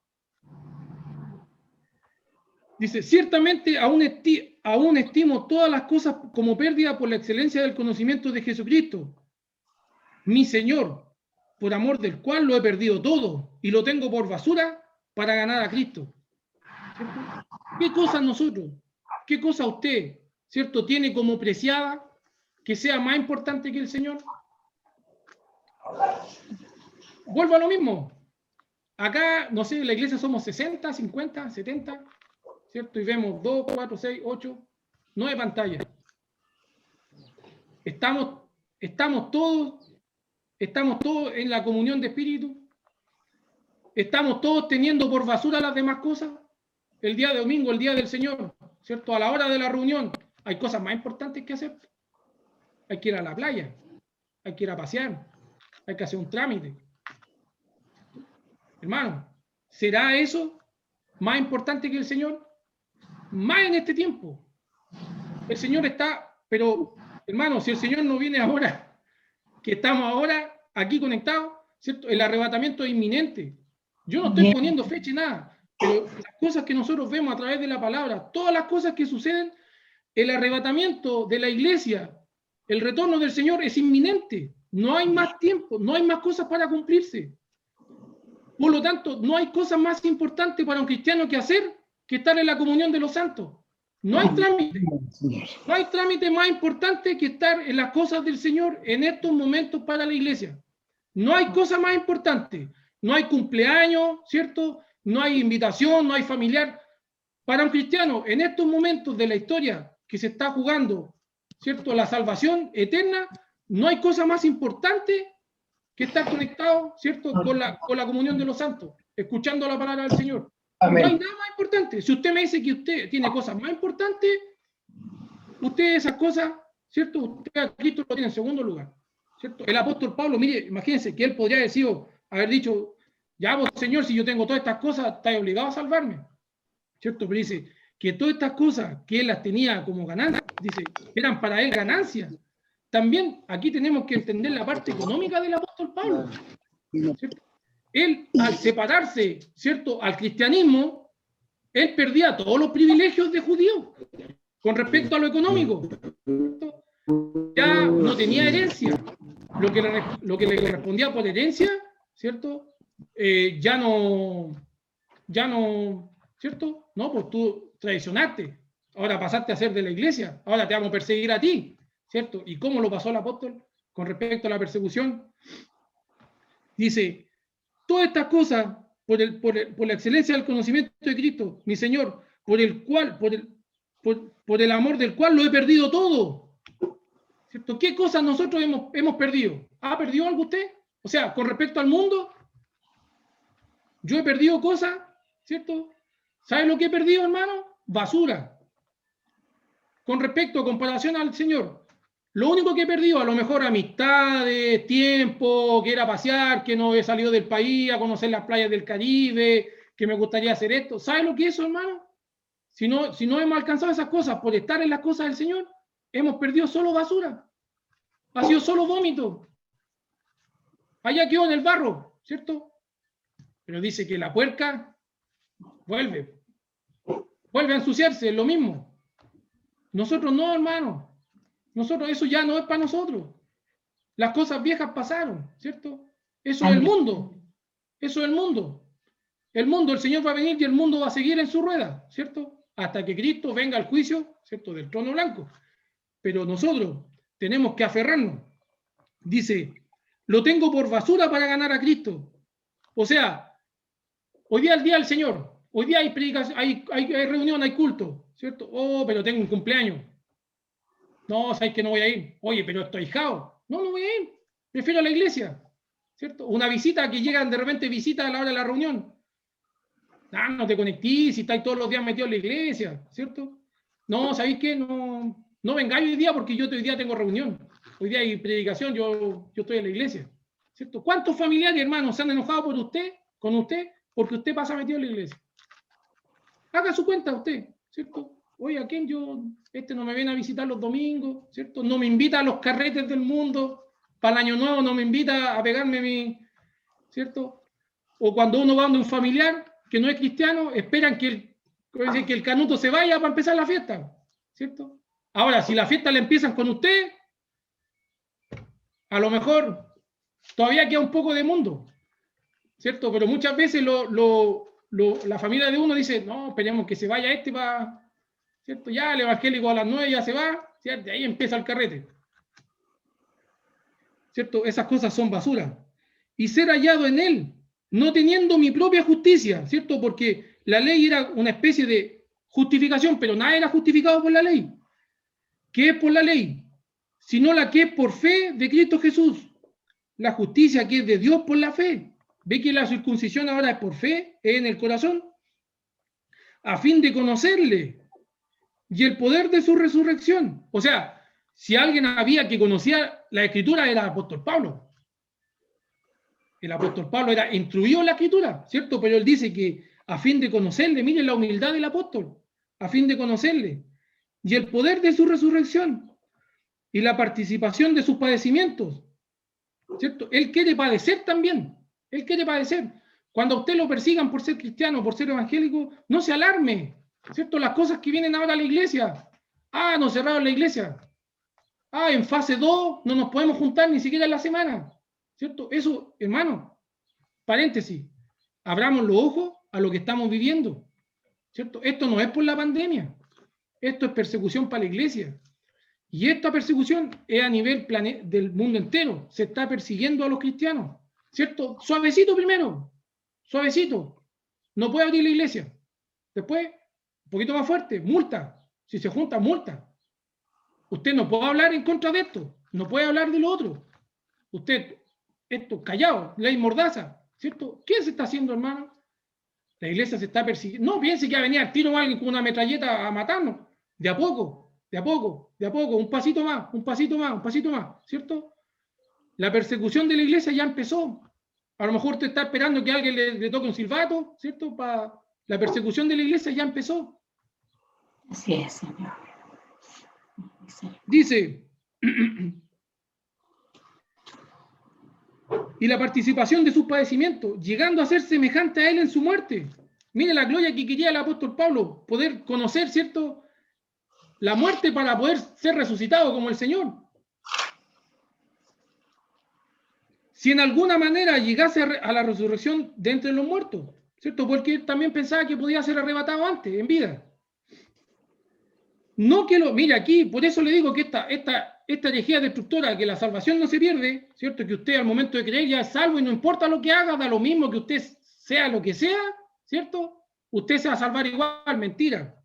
Dice, ciertamente aún estimo todas las cosas como pérdida por la excelencia del conocimiento de Jesucristo, mi Señor, por amor del cual lo he perdido todo y lo tengo por basura para ganar a Cristo. ¿Cierto? ¿Qué cosas nosotros, qué cosa usted, ¿cierto?, tiene como preciada que sea más importante que el Señor? Vuelvo a lo mismo. Acá, no sé, en la iglesia somos 60, 50, 70, ¿cierto? Y vemos 2, 4, 6, 8, 9 pantallas. Estamos todos en la comunión de espíritu. Estamos todos teniendo por basura las demás cosas. El día de domingo, el día del Señor, ¿cierto? A la hora de la reunión, hay cosas más importantes que hacer. Hay que ir a la playa, hay que ir a pasear, hay que hacer un trámite. Hermano, ¿será eso más importante que el Señor? Más en este tiempo. El Señor está, pero hermano, si el Señor no viene ahora, que estamos ahora aquí conectados, ¿cierto? El arrebatamiento es inminente. Yo no estoy poniendo fecha y nada, pero las cosas que nosotros vemos a través de la palabra, todas las cosas que suceden, el arrebatamiento de la iglesia, el retorno del Señor es inminente. No hay más tiempo, no hay más cosas para cumplirse. Por lo tanto, no hay cosa más importante para un cristiano que hacer que estar en la comunión de los santos. No hay trámite. No hay trámite más importante que estar en las cosas del Señor en estos momentos para la iglesia. No hay cosa más importante. No hay cumpleaños, ¿cierto? No hay invitación, no hay familiar. Para un cristiano, en estos momentos de la historia que se está jugando, ¿cierto?, la salvación eterna, no hay cosa más importante que estar conectado, ¿cierto?, con la comunión de los santos, escuchando la palabra del Señor. Amén. No hay nada más importante. Si usted me dice que usted tiene cosas más importantes, usted esas cosas, ¿cierto?, usted a Cristo lo tiene en segundo lugar, ¿cierto? El apóstol Pablo, mire, imagínense que él podría haber dicho, ya vos, Señor, si yo tengo todas estas cosas, estás obligado a salvarme, ¿cierto? Pero dice que todas estas cosas que él las tenía como ganancias, dice, eran para él ganancias. También aquí tenemos que entender la parte económica del apóstol Pablo. ¿cierto? Él, al separarse, ¿cierto?, al cristianismo, él perdía todos los privilegios de judío con respecto a lo económico, ¿cierto? Ya no tenía herencia. Lo que le correspondía por herencia, ¿cierto? Ya no, ¿cierto? No, pues tú traicionaste, ahora pasaste a ser de la iglesia, ahora te vamos a perseguir a ti, ¿cierto? ¿Y cómo lo pasó el apóstol con respecto a la persecución? Dice, todas estas cosas, por la excelencia del conocimiento de Cristo, mi Señor, por el amor del cual lo he perdido todo. ¿Cierto? ¿Qué cosas nosotros hemos perdido? ¿Ha perdido algo usted? O sea, con respecto al mundo, yo he perdido cosas, ¿cierto? ¿Sabe lo que he perdido, hermano? Basura. Con respecto a comparación al Señor, lo único que he perdido, a lo mejor amistades, tiempo, que era pasear, que no he salido del país a conocer las playas del Caribe, que me gustaría hacer esto. ¿Sabe lo que es eso, hermano? Si no hemos alcanzado esas cosas por estar en las cosas del Señor, hemos perdido solo basura. Ha sido solo vómito. Allá quedó en el barro, ¿cierto? Pero dice que la puerca vuelve a ensuciarse, es lo mismo. Nosotros no, hermano. Nosotros, eso ya no es para nosotros. Las cosas viejas pasaron, ¿cierto? Eso es el mundo. Eso es el mundo. El mundo, el Señor va a venir y el mundo va a seguir en su rueda, ¿cierto? Hasta que Cristo venga al juicio, ¿cierto? Del trono blanco. Pero nosotros tenemos que aferrarnos. Dice, lo tengo por basura para ganar a Cristo. O sea, hoy día es el día del Señor. Hoy día hay predicación, hay reunión, hay culto, ¿cierto? Oh, pero tengo un cumpleaños. No, sabes que no voy a ir. Oye, pero estoy ahijado. No voy a ir. Prefiero a la iglesia, ¿cierto? Una visita que llegan de repente visitas a la hora de la reunión. Ah, no te conectís si estáis todos los días metidos en la iglesia, ¿cierto? No, ¿sabéis qué? No vengáis hoy día porque yo hoy día tengo reunión. Hoy día hay predicación, yo estoy en la iglesia, ¿cierto? ¿Cuántos familiares, hermanos, se han enojado con usted, porque usted pasa metido en la iglesia? Haga su cuenta usted, ¿cierto? Oye, ¿a quién no me viene a visitar los domingos, ¿cierto? No me invita a los carretes del mundo, para el año nuevo no me invita a pegarme ¿cierto? O cuando uno va donde un familiar que no es cristiano, esperan que el canuto se vaya para empezar la fiesta, ¿cierto? Ahora, si la fiesta la empiezan con usted, a lo mejor todavía queda un poco de mundo, ¿cierto? Pero muchas veces la familia de uno dice, no, esperemos que se vaya ¿cierto? Ya el evangélico a las 9 ya se va, ¿cierto? De ahí empieza el carrete, ¿cierto? Esas cosas son basura. Y ser hallado en él, no teniendo mi propia justicia, ¿cierto? Porque la ley era una especie de justificación, pero nada era justificado por la ley. ¿Qué es por la ley? Sino la que es por fe de Cristo Jesús. La justicia que es de Dios por la fe. ¿Ve que la circuncisión ahora es por fe, es en el corazón? A fin de conocerle y el poder de su resurrección. O sea, si alguien había que conocía la Escritura era el apóstol Pablo. El apóstol Pablo era instruido en la Escritura, ¿cierto? Pero él dice que a fin de conocerle, miren la humildad del apóstol, a fin de conocerle y el poder de su resurrección y la participación de sus padecimientos, ¿cierto? Él quiere padecer también, él quiere padecer. Cuando a usted lo persigan por ser cristiano, por ser evangélico, no se alarme, ¿cierto? Las cosas que vienen ahora a la iglesia. Ah, nos cerraron la iglesia. Ah, en fase 2 no nos podemos juntar ni siquiera en la semana, ¿cierto? Eso, hermano, paréntesis, abramos los ojos a lo que estamos viviendo, ¿cierto? Esto no es por la pandemia, esto es persecución para la iglesia. Y esta persecución es a nivel del mundo entero, se está persiguiendo a los cristianos, ¿cierto? Suavecito primero, suavecito, no puede abrir la iglesia. Después, un poquito más fuerte, multa, si se junta, multa. Usted no puede hablar en contra de esto, no puede hablar de lo otro. Usted, esto, callado, ley mordaza, ¿cierto? ¿Qué se está haciendo, hermano? La iglesia se está persiguiendo. No piense que va a venir al tiro alguien con una metralleta a matarnos. De a poco, de a poco, de a poco, un pasito más, un pasito más, un pasito más, ¿cierto? La persecución de la iglesia ya empezó. A lo mejor usted está esperando que alguien le toque un silbato, ¿cierto? La persecución de la iglesia ya empezó. Así es, Señor. Dice, y la participación de sus padecimientos, llegando a ser semejante a él en su muerte. Mire la gloria que quería el apóstol Pablo, poder conocer, ¿cierto?, la muerte para poder ser resucitado como el Señor. Si en alguna manera llegase a la resurrección de entre los muertos, ¿cierto? Porque él también pensaba que podía ser arrebatado antes, en vida. No que lo, mire aquí, por eso le digo que esta herejía destructora, que la salvación no se pierde, ¿cierto? Que usted al momento de creer ya es salvo y no importa lo que haga, da lo mismo que usted sea lo que sea, ¿cierto? Usted se va a salvar igual, mentira.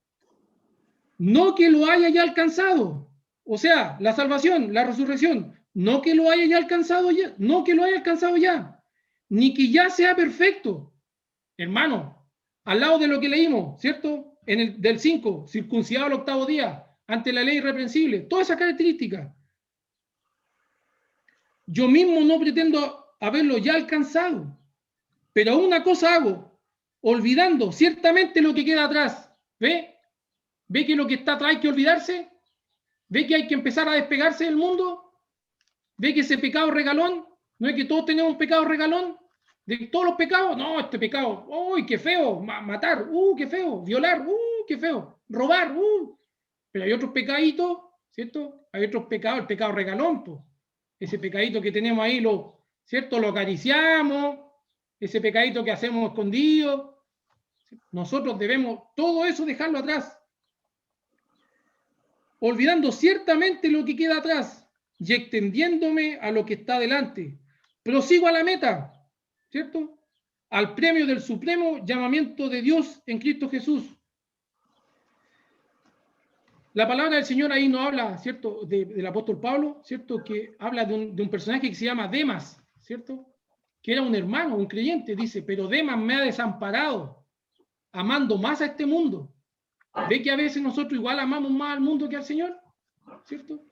No que lo haya ya alcanzado, o sea, la salvación, la resurrección, no que lo haya ya alcanzado ya, no que lo haya alcanzado ya, ni que ya sea perfecto. Hermano, al lado de lo que leímos, ¿cierto? En el del 5, circuncidado al 8º día, ante la ley irreprensible, todas esas características. Yo mismo no pretendo haberlo ya alcanzado, pero una cosa hago, olvidando ciertamente lo que queda atrás. ¿Ve? ¿Ve que lo que está atrás hay que olvidarse? ¿Ve que hay que empezar a despegarse del mundo? ¿Ve que ese pecado regalón? ¿No es que todos tenemos un pecado regalón? ¿De todos los pecados? No, este pecado, ¡uy, qué feo! Matar, qué feo! Violar, qué feo! Robar, Pero hay otros pecaditos, ¿cierto? Hay otros pecados, el pecado regalón, pues. Ese pecadito que tenemos ahí, ¿cierto? Lo acariciamos, ese pecadito que hacemos escondido. Nosotros debemos todo eso dejarlo atrás. Olvidando ciertamente lo que queda atrás y extendiéndome a lo que está delante. Prosigo a la meta, ¿cierto? Al premio del supremo llamamiento de Dios en Cristo Jesús. La palabra del Señor ahí no habla, ¿cierto?, del apóstol Pablo, ¿cierto?, que habla de un personaje que se llama Demas, ¿cierto?, que era un hermano, un creyente, dice, pero Demas me ha desamparado, amando más a este mundo. ¿Ve que a veces nosotros igual amamos más al mundo que al Señor? ¿Cierto?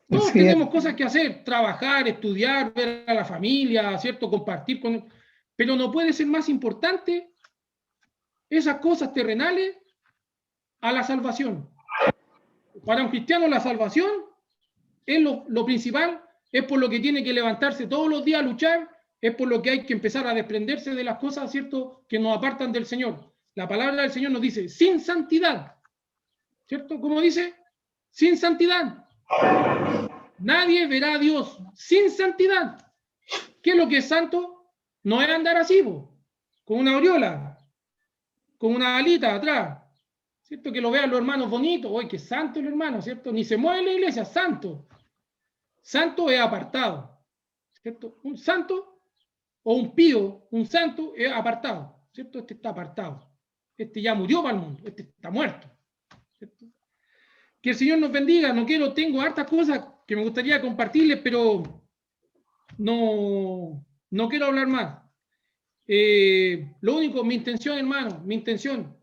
Todos tenemos cosas que hacer, trabajar, estudiar, ver a la familia, ¿cierto?, compartir con... Pero no puede ser más importante esas cosas terrenales a la salvación. Para un cristiano la salvación es lo principal, es por lo que tiene que levantarse todos los días a luchar, es por lo que hay que empezar a desprenderse de las cosas, ¿cierto?, que nos apartan del Señor. La palabra del Señor nos dice, sin santidad, ¿cierto? ¿Cómo dice? Sin santidad. Nadie verá a Dios sin santidad. ¿Qué es lo que es santo? No es andar así, con una aureola, con una alita atrás, ¿cierto? Que lo vean los hermanos bonitos, ¡ay, qué santo el hermano!, ¿cierto? Ni se mueve en la iglesia, santo. Santo es apartado, ¿cierto? Un santo o un pío, un santo es apartado, ¿cierto? Este está apartado. Este ya murió para el mundo, este está muerto, ¿cierto? Que el Señor nos bendiga. Tengo hartas cosas que me gustaría compartirles, pero no quiero hablar más. Lo único, mi intención, hermano, mi intención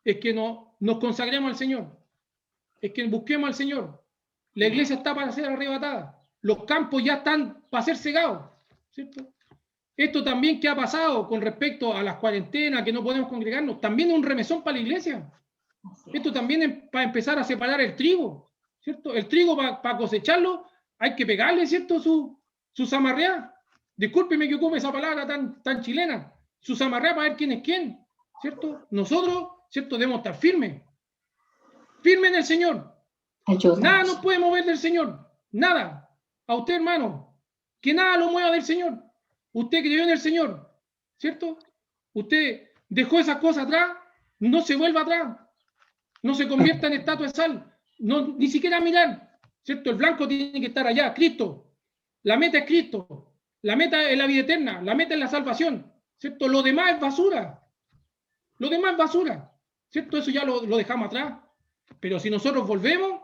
es que nos consagremos al Señor, es que busquemos al Señor. La iglesia está para ser arrebatada, los campos ya están para ser cegados, ¿cierto? Esto también que ha pasado con respecto a las cuarentenas, que no podemos congregarnos, también es un remesón para la iglesia. Esto también es para empezar a separar el trigo, ¿cierto? El trigo para cosecharlo hay que pegarle, ¿cierto?, su zamarrea. Discúlpeme que ocupe esa palabra tan chilena. Su zamarrea para ver quién es quién, ¿cierto? Nosotros, ¿cierto?, debemos estar firmes. Firmes en el Señor. Ayúdanos. Nada nos puede mover del Señor. Nada. A usted, hermano, que nada lo mueva del Señor. Usted creyó en el Señor, ¿cierto? Usted dejó esas cosas atrás, no se vuelva atrás. No se convierta en estatua de sal. Ni siquiera mirar, ¿cierto? El blanco tiene que estar allá, Cristo. La meta es Cristo. La meta es la vida eterna. La meta es la salvación, ¿cierto? Lo demás es basura. Lo demás es basura, ¿cierto? Eso ya lo dejamos atrás. Pero si nosotros volvemos,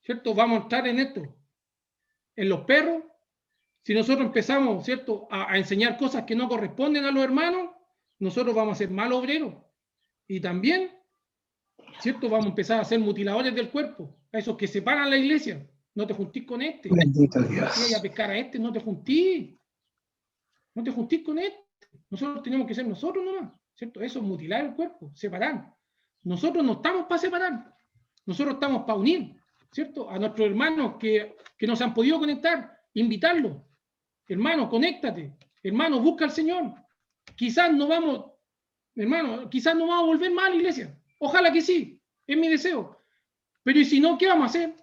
¿cierto?, vamos a entrar en esto. En los perros. Si nosotros empezamos, ¿cierto?, a enseñar cosas que no corresponden a los hermanos, nosotros vamos a ser malos obreros. Y también, ¿cierto?, vamos a empezar a ser mutiladores del cuerpo. A esos que separan la iglesia. No te juntís con este. Bendito Dios. Si vayas a pescar a este, no te juntís. No te juntís con este. Nosotros tenemos que ser nosotros nomás, ¿cierto? Eso es mutilar el cuerpo, separar. Nosotros no estamos para separar. Nosotros estamos para unir, ¿cierto?, a nuestros hermanos que nos han podido conectar, invitarlos. Hermano, conéctate. Hermano, busca al Señor. Quizás no vamos, hermano, quizás no vamos a volver más a la iglesia. Ojalá que sí, es mi deseo. Pero ¿y si no, qué vamos a hacer?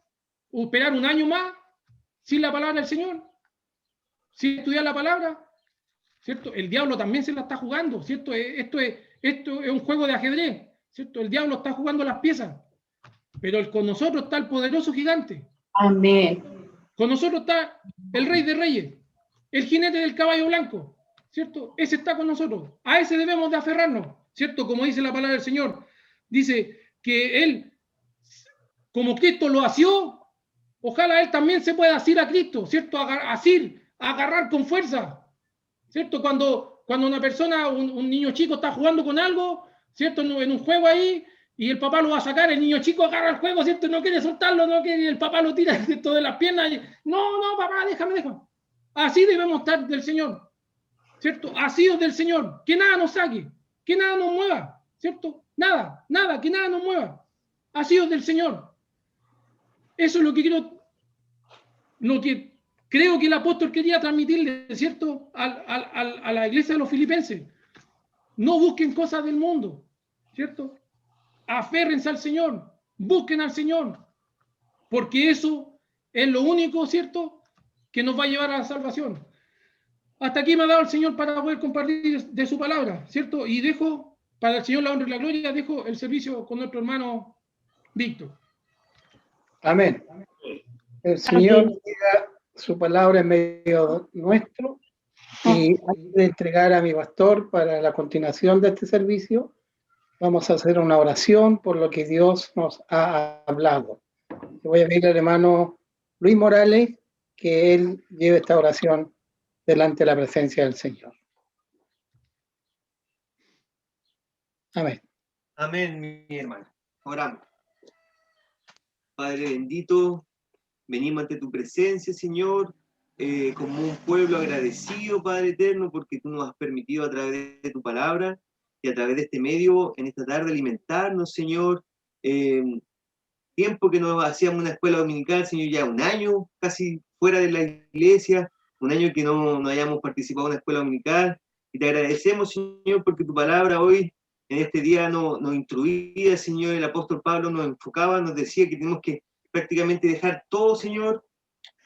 ¿O esperar un año más sin la palabra del Señor? ¿Sin estudiar la palabra? ¿Cierto? El diablo también se la está jugando, ¿cierto? Esto es un juego de ajedrez, ¿cierto? El diablo está jugando las piezas. Pero con nosotros está el poderoso gigante. Amén. Con nosotros está el Rey de Reyes, el jinete del caballo blanco, ¿cierto? Ese está con nosotros. A ese debemos de aferrarnos, ¿cierto? Como dice la palabra del Señor. Dice que Él, como Cristo lo asió, ojalá Él también se pueda asir a Cristo, ¿cierto? Agarrar con fuerza, ¿cierto? Cuando una persona, un niño chico está jugando con algo, ¿cierto? En un juego ahí, y el papá lo va a sacar, el niño chico agarra el juego, ¿cierto? No quiere soltarlo, no quiere, el papá lo tira de las piernas. No, papá, déjame. Así debemos estar del Señor, ¿cierto? Asidos del Señor, que nada nos saque, que nada nos mueva, ¿cierto? Nada, que nada nos mueva. Asidos del Señor. Eso es lo que creo que el apóstol quería transmitirle, ¿cierto? A la iglesia de los filipenses. No busquen cosas del mundo, ¿cierto? Aférrense al Señor, busquen al Señor, porque eso es lo único, ¿cierto?, que nos va a llevar a la salvación. Hasta aquí me ha dado el Señor para poder compartir de su palabra, ¿cierto? Y dejo, para el Señor la honra y la gloria, dejo el servicio con nuestro hermano Víctor. Amén. El Señor diga su palabra en medio nuestro, y antes de entregar a mi pastor para la continuación de este servicio, vamos a hacer una oración por lo que Dios nos ha hablado. Voy a pedir al hermano Luis Morales que él lleve esta oración delante de la presencia del Señor. Amén. Amén, mi hermano. Oramos. Padre bendito, venimos ante tu presencia, Señor, como un pueblo agradecido, Padre eterno, porque tú nos has permitido a través de tu palabra y a través de este medio, en esta tarde, alimentarnos, Señor. Tiempo que no hacíamos una escuela dominical, Señor, ya un año casi fuera de la iglesia, un año que no hayamos participado en una escuela dominical, y te agradecemos, Señor, porque tu palabra hoy, en este día, nos instruía, Señor. El apóstol Pablo nos enfocaba, nos decía que tenemos que prácticamente dejar todo, Señor,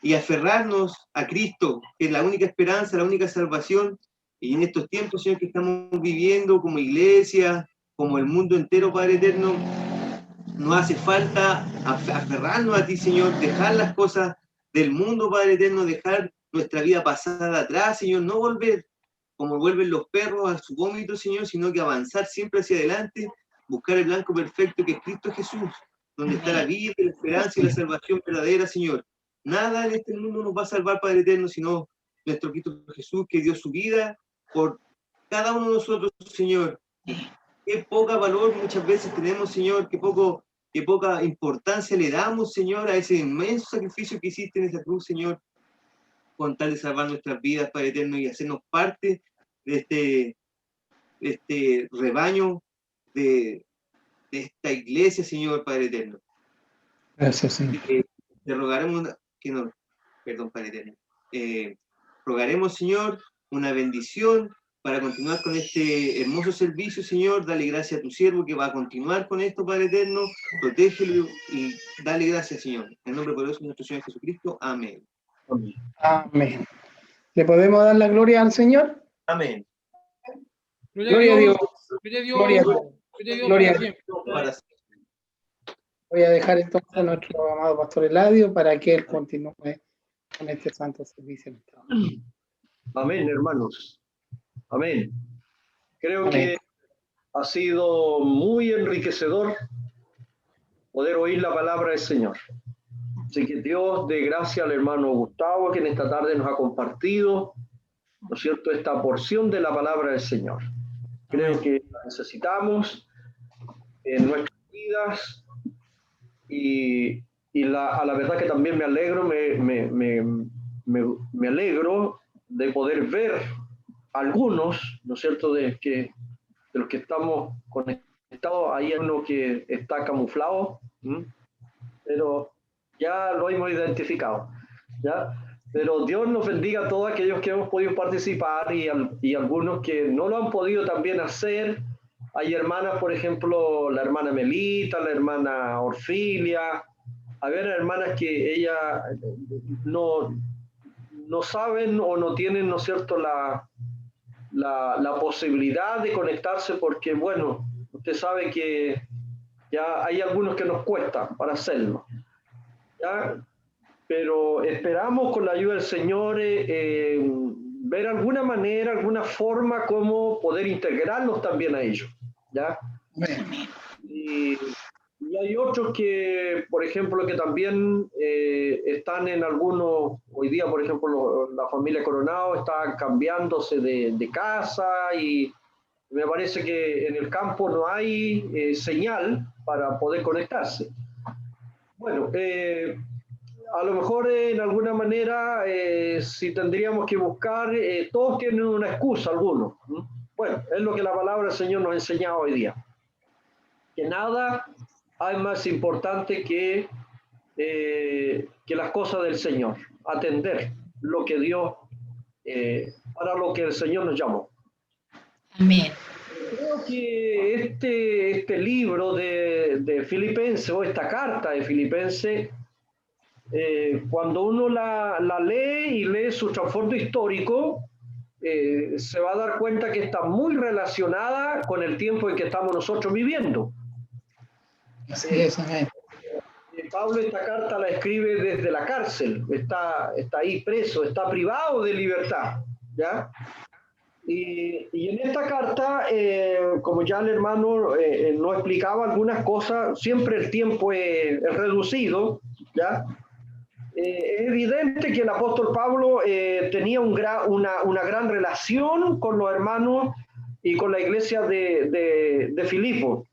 y aferrarnos a Cristo, que es la única esperanza, la única salvación. Y en estos tiempos, Señor, que estamos viviendo como iglesia, como el mundo entero, Padre eterno, nos hace falta aferrarnos a ti, Señor, dejar las cosas del mundo, Padre eterno, dejar nuestra vida pasada atrás, Señor, no volver como vuelven los perros a su vómito, Señor, sino que avanzar siempre hacia adelante, buscar el blanco perfecto que es Cristo Jesús, donde está la vida, la esperanza y la salvación verdadera, Señor. Nada en este mundo nos va a salvar, Padre eterno, sino nuestro Cristo Jesús, que dio su vida por cada uno de nosotros, Señor. Qué poca valor muchas veces tenemos, Señor, qué poca importancia le damos, Señor, a ese inmenso sacrificio que hiciste en esa cruz, Señor, con tal de salvar nuestras vidas, Padre eterno, y hacernos parte de este rebaño, de esta iglesia, Señor, Padre eterno. Gracias, Señor. Te rogaremos Padre eterno. Rogaremos, Señor, una bendición para continuar con este hermoso servicio, Señor. Dale gracias a tu siervo que va a continuar con esto, Padre eterno. Protégelo y dale gracias, Señor. En el nombre poderoso de nuestro Señor Jesucristo. Amén. Amén. ¿Le podemos dar la gloria al Señor? Amén. Gloria a Dios. Gloria a Dios. Gloria a Dios. Voy a dejar entonces a nuestro amado pastor Eladio para que él continúe con este santo servicio. Amén, hermanos. Amén. Creo Amén. que ha sido muy enriquecedor poder oír la palabra del Señor. Así que Dios dé gracias al hermano Gustavo, que en esta tarde nos ha compartido, ¿no es cierto?, esta porción de la palabra del Señor. Creo que la necesitamos en nuestras vidas y a la verdad que también me alegro, me alegro de poder ver algunos, ¿no es cierto?, de los que estamos conectados. Hay uno que está camuflado, pero ya lo hemos identificado, ¿ya? Pero Dios nos bendiga a todos aquellos que hemos podido participar y algunos que no lo han podido también hacer. Hay hermanas, por ejemplo, la hermana Melita, la hermana Orfilia. Hay hermanas que ellas no saben o no tienen, ¿no es cierto?, la posibilidad de conectarse porque, bueno, usted sabe que ya hay algunos que nos cuesta para hacerlo, ¿ya? Pero esperamos con la ayuda del Señor ver alguna manera, alguna forma como poder integrarnos también a ellos, ¿ya? Y hay otros que, por ejemplo, que también están en algunos, hoy día, por ejemplo, la familia Coronado está cambiándose de casa y me parece que en el campo no hay señal para poder conectarse. Bueno, a lo mejor en alguna manera, si tendríamos que buscar, todos tienen una excusa, algunos. Bueno, es lo que la palabra del Señor nos ha enseñado hoy día. Que nada hay más importante que las cosas del Señor. Atender lo que Dios, para lo que el Señor nos llamó. Amén. Creo que este libro de Filipenses, o esta carta de Filipenses, cuando uno la lee y lee su trasfondo histórico, se va a dar cuenta que está muy relacionada con el tiempo en que estamos nosotros viviendo. Así es, amén. Pablo esta carta la escribe desde la cárcel, está ahí preso, está privado de libertad, ¿ya? Y en esta carta, como ya el hermano nos explicaba algunas cosas, siempre el tiempo es reducido, ¿ya? Es evidente que el apóstol Pablo tenía una gran relación con los hermanos y con la iglesia de Filipo.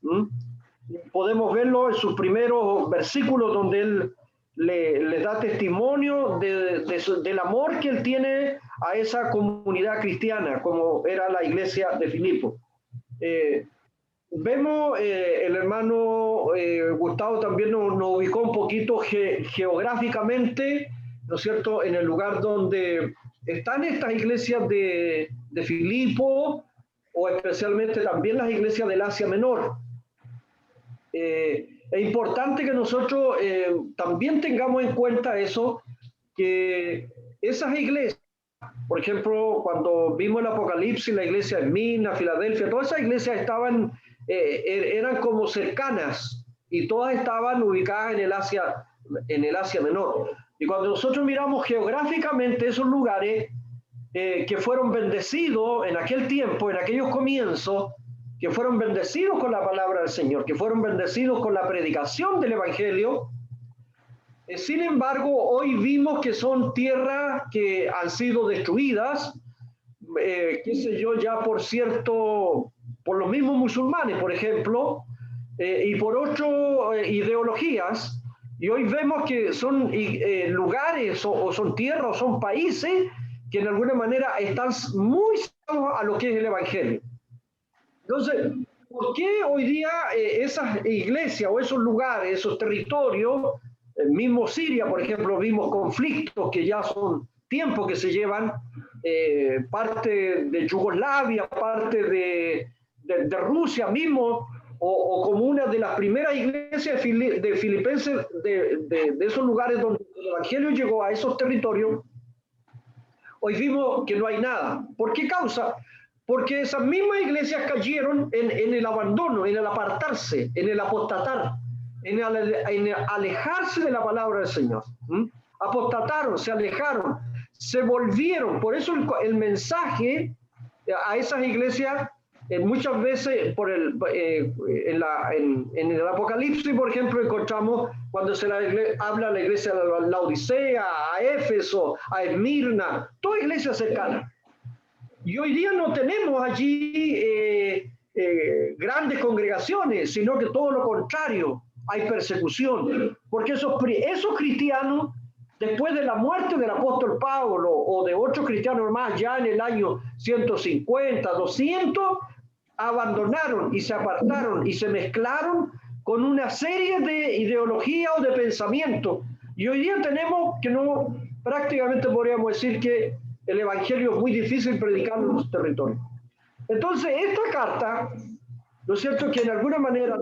Podemos verlo en sus primeros versículos donde él les da testimonio del amor que él tiene a esa comunidad cristiana, como era la iglesia de Filipo. Vemos, el hermano Gustavo también nos ubicó un poquito geográficamente, ¿no es cierto?, en el lugar donde están estas iglesias de Filipo, o especialmente también las iglesias del Asia Menor. Es importante que nosotros también tengamos en cuenta eso, que esas iglesias, por ejemplo, cuando vimos el Apocalipsis, la iglesia de Esmirna, Filadelfia, todas esas iglesias eran como cercanas y todas estaban ubicadas en el Asia Menor. Y cuando nosotros miramos geográficamente esos lugares que fueron bendecidos en aquel tiempo, en aquellos comienzos, que fueron bendecidos con la palabra del Señor, que fueron bendecidos con la predicación del Evangelio. Sin embargo, hoy vimos que son tierras que han sido destruidas, qué sé yo, ya por los mismos musulmanes, por ejemplo, y por otras ideologías, y hoy vemos que son lugares o son tierras o son países que en alguna manera están muy cercanos a lo que es el Evangelio. Entonces, ¿por qué hoy día esas iglesias o esos lugares, esos territorios, mismo Siria, por ejemplo, vimos conflictos que ya son tiempos que se llevan, parte de Yugoslavia, parte de Rusia mismo, o como una de las primeras iglesias de Filipenses, de esos lugares donde el Evangelio llegó a esos territorios, hoy vimos que no hay nada. ¿Por qué causa? Porque esas mismas iglesias cayeron en el abandono, en el apartarse, en el apostatar, en alejarse de la palabra del Señor. Apostataron, se alejaron, se volvieron. Por eso el mensaje a esas iglesias, muchas veces en el Apocalipsis, por ejemplo, encontramos cuando habla a la iglesia de la Odisea, a Éfeso, a Esmirna, toda iglesia cercana. Y hoy día no tenemos allí grandes congregaciones, sino que todo lo contrario, hay persecución, porque esos cristianos, después de la muerte del apóstol Pablo o de otros cristianos más, ya en el año 150, 200, abandonaron y se apartaron y se mezclaron con una serie de ideologías o de pensamientos. Y hoy día tenemos que prácticamente podríamos decir que el Evangelio es muy difícil predicarlo en los territorios. Entonces, esta carta, ¿no es cierto?, que en alguna manera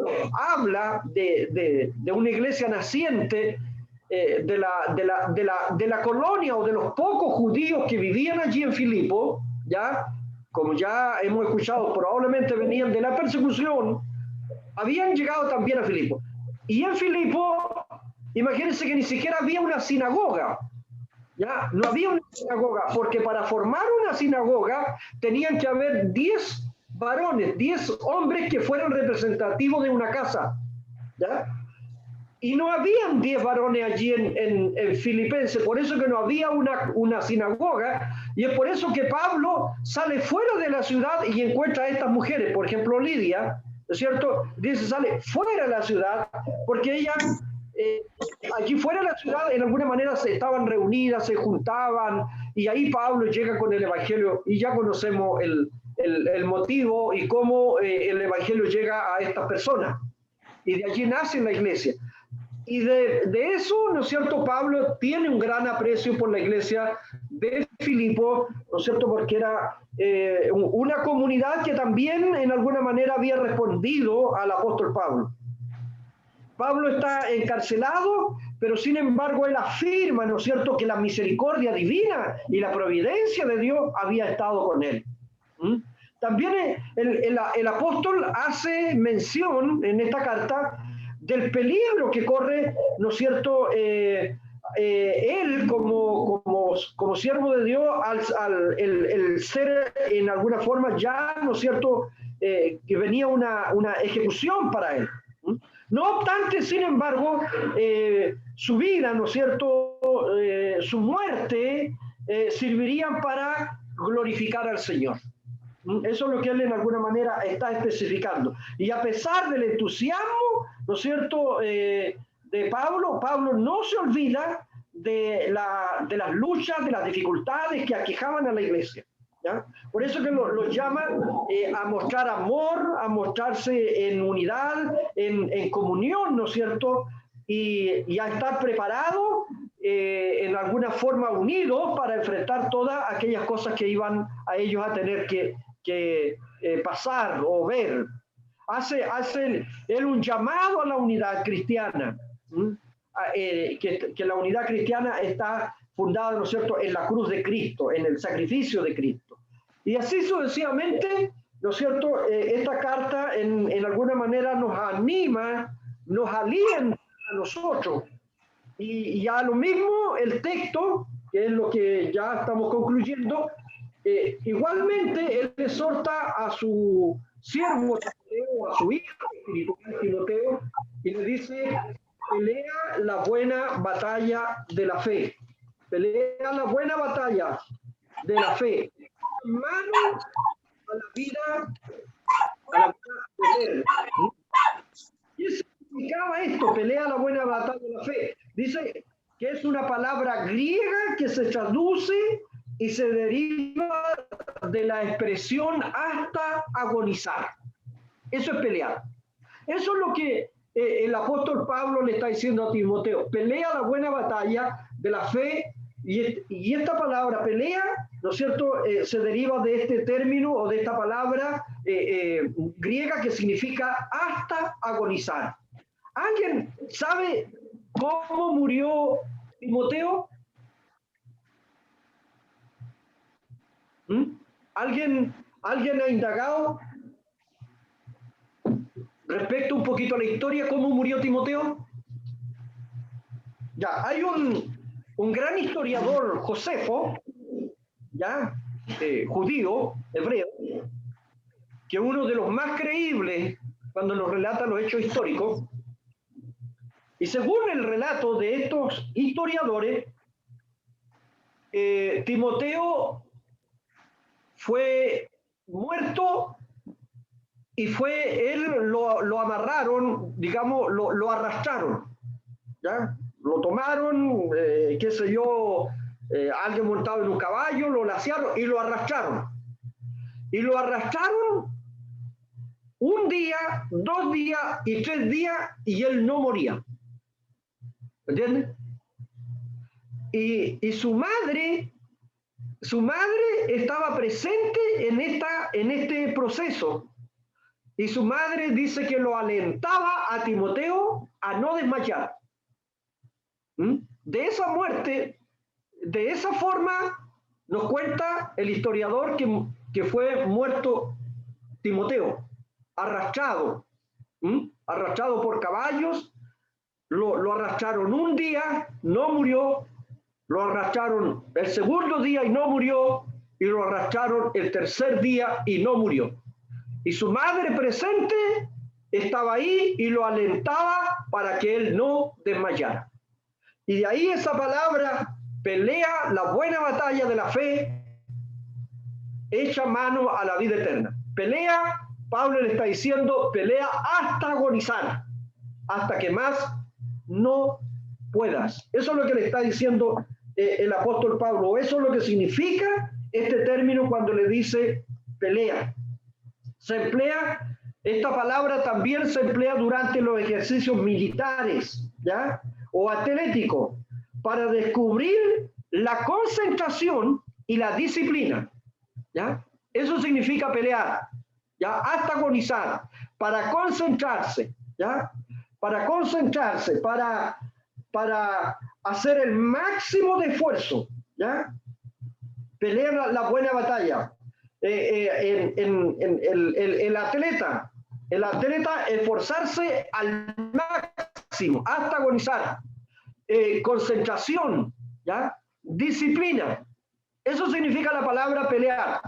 habla de una iglesia naciente, de la colonia o de los pocos judíos que vivían allí en Filipo, ¿ya? Como ya hemos escuchado, probablemente venían de la persecución, habían llegado también a Filipo. Y en Filipo, imagínense que ni siquiera había una sinagoga, ¿ya? No había una sinagoga, porque para formar una sinagoga tenían que haber 10 varones, 10 hombres que fueran representativos de una casa, ¿ya? Y no habían 10 varones allí en Filipenses, por eso que no había una sinagoga, y es por eso que Pablo sale fuera de la ciudad y encuentra a estas mujeres, por ejemplo Lidia, ¿no es cierto? Dice, sale fuera de la ciudad, porque ellas allí fuera de la ciudad en alguna manera se estaban reunidas, se juntaban, y ahí Pablo llega con el Evangelio, y ya conocemos el motivo y cómo el Evangelio llega a estas personas, y de allí nace la iglesia. Y de eso, ¿no es cierto?, Pablo tiene un gran aprecio por la iglesia de Filipo, ¿no es cierto?, porque era una comunidad que también en alguna manera había respondido al apóstol Pablo. Pablo está encarcelado, pero sin embargo él afirma, ¿no es cierto?, que la misericordia divina y la providencia de Dios había estado con él. También el apóstol hace mención en esta carta del peligro que corre, ¿no es cierto?, él como siervo de Dios, el ser en alguna forma ya, ¿no es cierto?, que venía una ejecución para él. No obstante, sin embargo, su vida, ¿no es cierto?, su muerte, servirían para glorificar al Señor. Eso es lo que él en alguna manera está especificando. Y a pesar del entusiasmo, ¿no es cierto?, de Pablo no se olvida de las luchas, de las dificultades que aquejaban a la iglesia, ¿ya? Por eso que los llaman a mostrar amor, a mostrarse en unidad, en comunión, ¿no es cierto?, y a estar preparados en alguna forma unidos para enfrentar todas aquellas cosas que iban a ellos a tener que pasar o ver. Hace él un llamado a la unidad cristiana, que la unidad cristiana está fundada, ¿no es cierto?, en la cruz de Cristo, en el sacrificio de Cristo. Y así sucesivamente, ¿no es cierto?, esta carta en alguna manera nos anima, nos alienta a nosotros. Y ya lo mismo el texto, que es lo que ya estamos concluyendo, igualmente él exhorta a su siervo Timoteo, a su hijo espiritual Timoteo, y le dice: pelea la buena batalla de la fe. Pelea la buena batalla de la fe. Mano a la vida, de ¿Qué significaba esto? Pelea la buena batalla de la fe. Dice que es una palabra griega que se traduce y se deriva de la expresión hasta agonizar. Eso es pelear. Eso es lo que el apóstol Pablo le está diciendo a Timoteo: pelea la buena batalla de la fe, y esta palabra pelea, ¿no es cierto?, se deriva de este término o de esta palabra griega que significa hasta agonizar. ¿Alguien sabe cómo murió Timoteo? ¿Alguien ha indagado respecto un poquito a la historia, cómo murió Timoteo? Ya, hay un gran historiador, Josefo, ya, judío, hebreo, que es uno de los más creíbles cuando nos relata los hechos históricos. Y según el relato de estos historiadores, Timoteo fue muerto y lo amarraron, digamos, lo arrastraron, ¿ya? Lo tomaron, qué sé yo, alguien montado en un caballo, lo laciaron y lo arrastraron. Y lo arrastraron un día, 2 días y 3 días, y él no moría. ¿Entiendes? y su madre estaba presente en este proceso. Y su madre dice que lo alentaba a Timoteo a no desmayar. De esa muerte, de esa forma, nos cuenta el historiador que fue muerto Timoteo, arrastrado por caballos, lo arrastraron un día, no murió, lo arrastraron el segundo día y no murió, y lo arrastraron el tercer día y no murió. Y su madre presente estaba ahí y lo alentaba para que él no desmayara. Y de ahí esa palabra, pelea la buena batalla de la fe, echa mano a la vida eterna. Pelea, Pablo le está diciendo, pelea hasta agonizar, hasta que más no puedas. Eso es lo que le está diciendo el apóstol Pablo. Eso es lo que significa este término cuando le dice pelea. Se emplea, esta palabra también se emplea durante los ejercicios militares, ¿ya? O atléticos, para descubrir la concentración y la disciplina, ¿ya? Eso significa pelear, ¿ya? Hasta agonizar, para concentrarse, ¿ya? Para concentrarse, para hacer el máximo de esfuerzo, ¿ya? Pelear la buena batalla. El atleta esforzarse al máximo, hasta agonizar. Concentración, ¿ya? Disciplina. Eso significa la palabra pelear.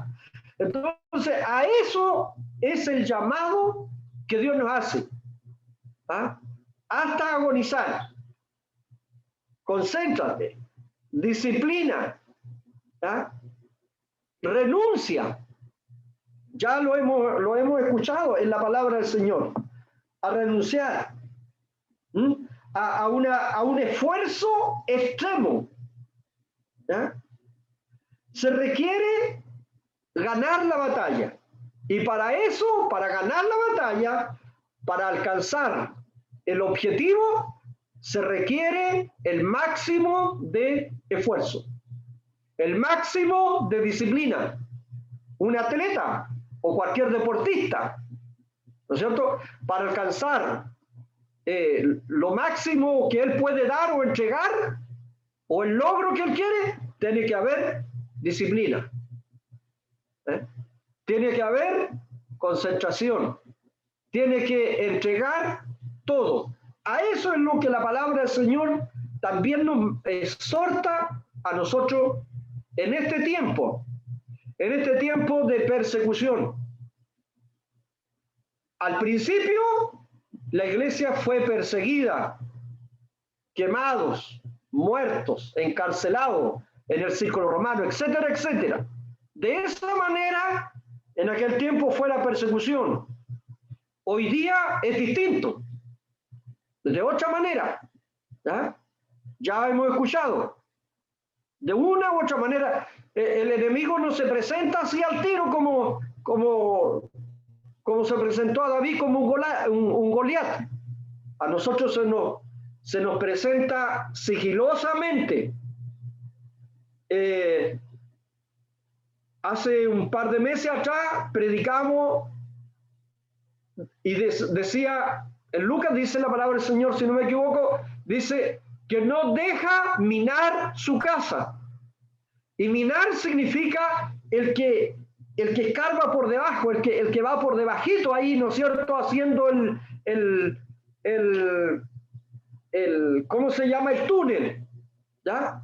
Entonces, a eso es el llamado que Dios nos hace. ¿Ah? Hasta agonizar. Concéntrate. Disciplina. ¿Ah? Renuncia. Ya lo hemos escuchado en la palabra del Señor. A renunciar. A un esfuerzo extremo. ¿Ya? Se requiere ganar la batalla. Y para eso, para ganar la batalla, para alcanzar el objetivo, se requiere el máximo de esfuerzo, el máximo de disciplina. Un atleta o cualquier deportista, ¿no es cierto? Para alcanzar lo máximo que él puede dar o entregar, o el logro que él quiere, tiene que haber disciplina. Tiene que haber concentración. Tiene que entregar todo. A eso es lo que la palabra del Señor también nos exhorta a nosotros en este tiempo de persecución. Al principio, la iglesia fue perseguida, quemados, muertos, encarcelados en el círculo romano, etcétera, etcétera. De esa manera, en aquel tiempo fue la persecución. Hoy día es distinto. De otra manera. Ya hemos escuchado. De una u otra manera, el enemigo no se presenta así al tiro como se presentó a David como un Goliat. A nosotros se nos presenta sigilosamente. Hace un par de meses atrás predicamos y decía, en Lucas dice la palabra del Señor, si no me equivoco, dice que no deja minar su casa. Y minar significa el que escarba por debajo, el que va por debajito ahí, ¿no es cierto?, haciendo ¿cómo se llama? El túnel, ¿ya?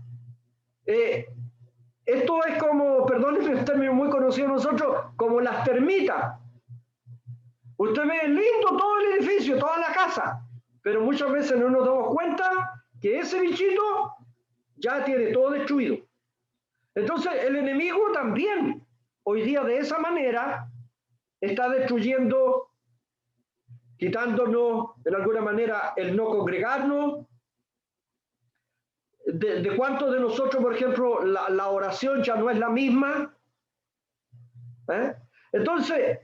Esto es como, perdónenme un término muy conocido de nosotros, como las termitas. Usted ve lindo todo el edificio, toda la casa, pero muchas veces no nos damos cuenta que ese bichito ya tiene todo destruido. Entonces el enemigo también, hoy día de esa manera, está destruyendo, quitándonos de alguna manera el no congregarnos. ¿De cuántos de nosotros, por ejemplo, la oración ya no es la misma? Entonces,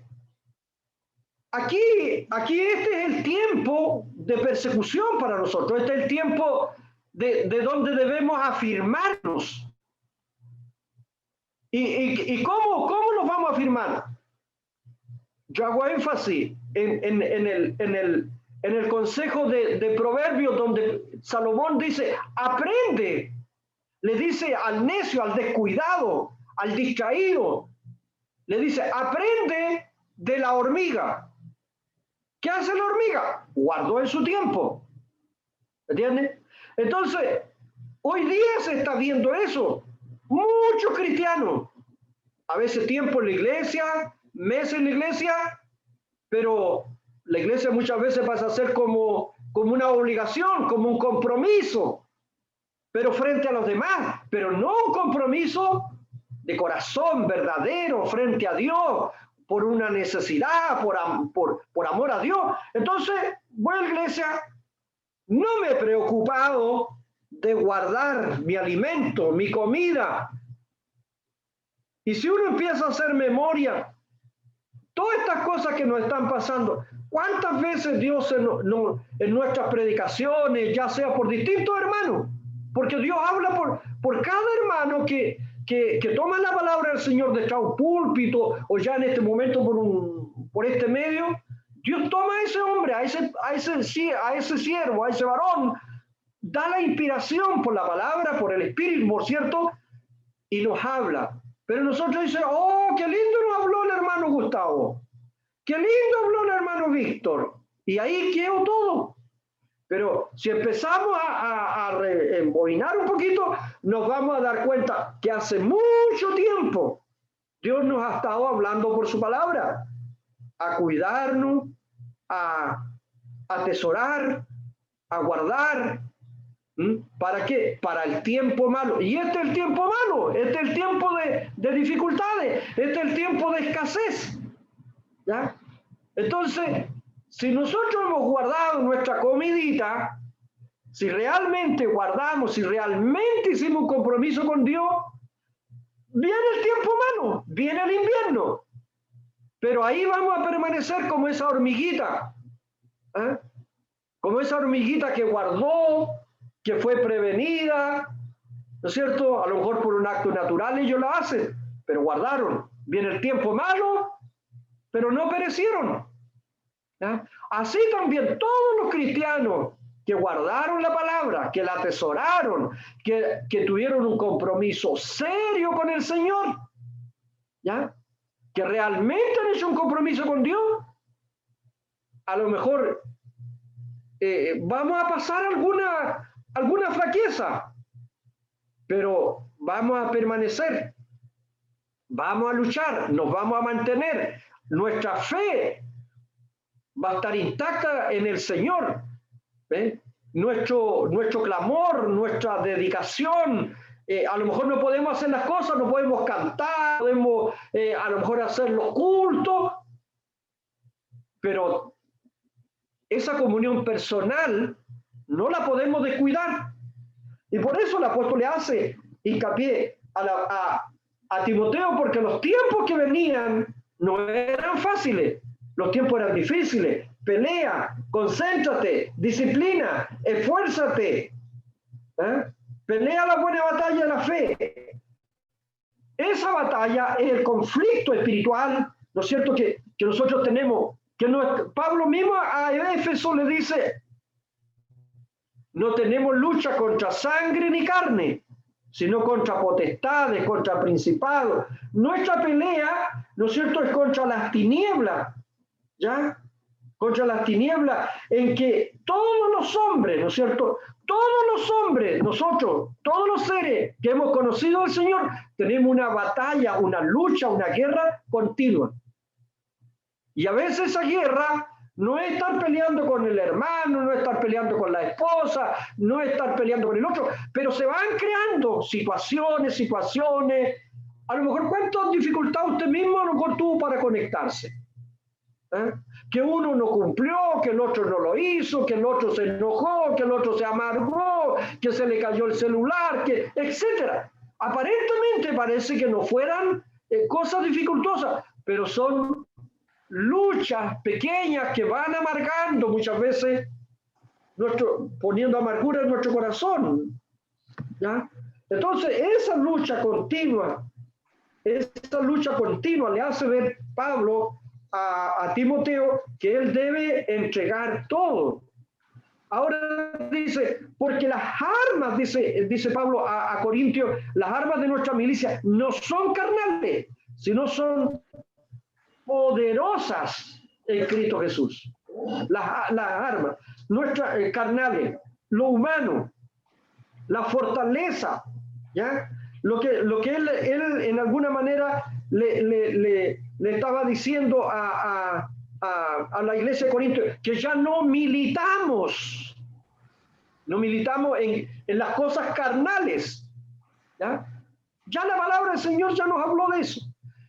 aquí este es el tiempo de persecución para nosotros. Este es el tiempo de donde debemos afirmarnos. ¿Y cómo nos vamos a afirmar? Yo hago énfasis en el consejo de Proverbios, donde Salomón dice, aprende. Le dice al necio, al descuidado, al distraído, le dice, aprende de la hormiga. ¿Qué hace la hormiga? Guardó en su tiempo. ¿Entiendes? Entonces, hoy día se está viendo eso. Muchos cristianos, a veces tiempo en la iglesia, meses en la iglesia, pero la iglesia muchas veces pasa a ser como una obligación, como un compromiso, pero frente a los demás, pero no un compromiso de corazón verdadero frente a Dios, por una necesidad, por amor a Dios. Entonces, voy a la iglesia, no me he preocupado de guardar mi alimento, mi comida. Y si uno empieza a hacer memoria, todas estas cosas que nos están pasando, ¿cuántas veces Dios en nuestras predicaciones, ya sea por distintos hermanos, porque Dios habla por cada hermano que toma la palabra del Señor de un púlpito, o ya en este momento por este medio, Dios toma a ese hombre, a ese siervo, a ese varón, da la inspiración por la palabra, por el Espíritu, por cierto, y nos habla. Pero nosotros decimos, oh, qué lindo nos habló el hermano Gustavo, qué lindo habló el hermano Víctor, y ahí quedó todo. Pero si empezamos a emboinar un poquito, nos vamos a dar cuenta que hace mucho tiempo Dios nos ha estado hablando por su palabra, a cuidarnos, a atesorar, a guardar. ¿Para qué? Para el tiempo malo. Y este es el tiempo malo, este es el tiempo de dificultades, este es el tiempo de escasez. ¿Ya? Entonces, si nosotros hemos guardado nuestra comidita, si realmente guardamos, si realmente hicimos un compromiso con Dios, viene el tiempo malo, viene el invierno. Pero ahí vamos a permanecer como esa hormiguita, ¿eh? Como esa hormiguita que guardó, que fue prevenida, ¿no es cierto? A lo mejor por un acto natural ellos lo hacen, pero guardaron. Viene el tiempo malo, pero no perecieron. ¿Ya? Así también todos los cristianos que guardaron la palabra, que la atesoraron, que tuvieron un compromiso serio con el Señor, ¿ya? Que realmente han hecho un compromiso con Dios, a lo mejor vamos a pasar alguna flaqueza, pero vamos a permanecer, vamos a luchar, nos vamos a mantener, nuestra fe va a estar intacta en el Señor, ¿eh? Nuestro clamor, nuestra dedicación, a lo mejor no podemos hacer las cosas, no podemos cantar, podemos a lo mejor hacer los cultos, pero esa comunión personal no la podemos descuidar. Y por eso el apóstol le hace hincapié a Timoteo, porque los tiempos que venían no eran fáciles, los tiempos eran difíciles. Pelea, concéntrate, disciplina, esfuérzate, pelea la buena batalla de la fe. Esa batalla es el conflicto espiritual, ¿no es cierto?, que nosotros tenemos, Pablo mismo a Éfeso le dice, no tenemos lucha contra sangre ni carne, sino contra potestades, contra principados. Nuestra pelea, ¿no es cierto?, es contra las tinieblas, ¿ya? Contra las tinieblas, en que todos los hombres, ¿no es cierto?, todos los hombres, nosotros, todos los seres que hemos conocido al Señor, tenemos una batalla, una lucha, una guerra continua. Y a veces esa guerra no es estar peleando con el hermano, no es estar peleando con la esposa, no es estar peleando con el otro, pero se van creando situaciones, a lo mejor cuántas dificultades usted mismo a lo mejor tuvo para conectarse. Que uno no cumplió, que el otro no lo hizo, que el otro se enojó, que el otro se amargó, que se le cayó el celular, etcétera. Aparentemente parece que no fueran cosas dificultosas, pero son luchas pequeñas que van amargando muchas veces poniendo amargura en nuestro corazón. ¿Ya? Entonces, esa lucha continua le hace ver Pablo a Timoteo que él debe entregar todo. Ahora dice, porque las armas, dice Pablo a Corintios, las armas de nuestra milicia no son carnales, sino son poderosas en Cristo Jesús. Las armas, nuestras carnales, lo humano, la fortaleza, ¿ya? Lo que él en alguna manera le estaba diciendo a la iglesia de Corinto, que ya no militamos en las cosas carnales, ¿ya? Ya la palabra del Señor ya nos habló de eso.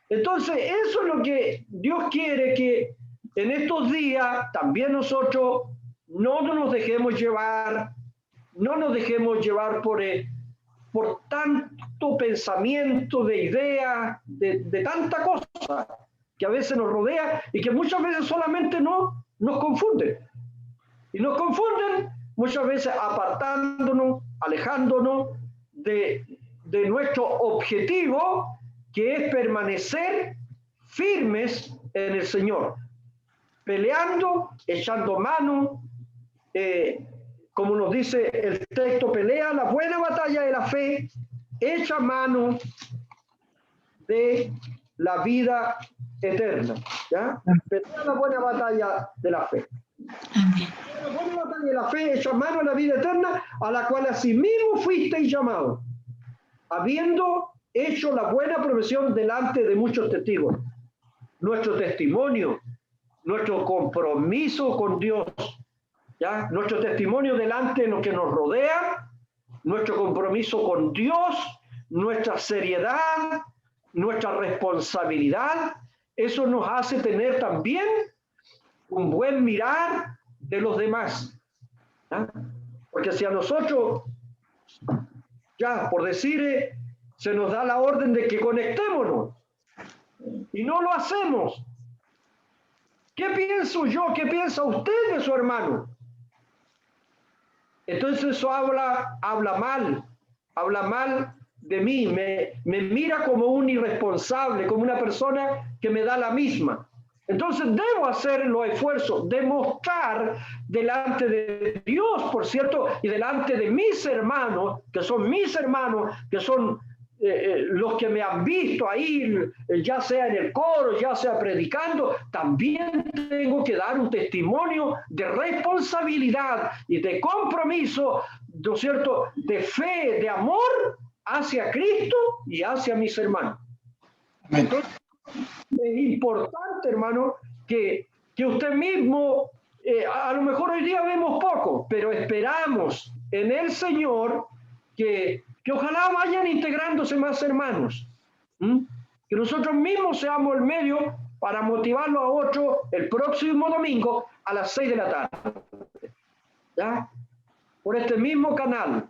Entonces, eso es lo que Dios quiere, que en estos días también nosotros no nos dejemos llevar por tanto pensamiento de ideas, de tanta cosa que a veces nos rodea y que muchas veces solamente nos confunden. Y nos confunden muchas veces apartándonos, alejándonos de nuestro objetivo, que es permanecer firmes en el Señor, peleando, echando mano, como nos dice el texto, pelea la buena batalla de la fe, echa mano de la vida eterna, ¿ya? Pelea la buena batalla de la fe. Amén. La buena batalla de la fe, echa mano a la vida eterna, a la cual asimismo fuisteis llamados, habiendo hecho la buena profesión delante de muchos testigos. Nuestro testimonio, nuestro compromiso con Dios, ¿ya? Nuestro testimonio delante de lo que nos rodea, nuestro compromiso con Dios, nuestra seriedad, nuestra responsabilidad, eso nos hace tener también un buen mirar de los demás, ¿ya? Porque si a nosotros, ya por decir, se nos da la orden de que conectémonos y no lo hacemos, ¿qué pienso yo? ¿Qué piensa usted de su hermano? Entonces eso habla mal de mí, me mira como un irresponsable, como una persona que me da la misma. Entonces debo hacer los esfuerzos, demostrar delante de Dios, por cierto, y delante de mis hermanos, que son los que me han visto ahí, ya sea en el coro, ya sea predicando, también tengo que dar un testimonio de responsabilidad y de compromiso, ¿no es cierto?, de fe, de amor hacia Cristo y hacia mis hermanos. Entonces, es importante, hermano, que usted mismo, a lo mejor hoy día vemos poco, pero esperamos en el Señor que ojalá vayan integrándose más hermanos, que nosotros mismos seamos el medio para motivarlo a otros el próximo domingo a las 6 de la tarde, ¿ya? Por este mismo canal,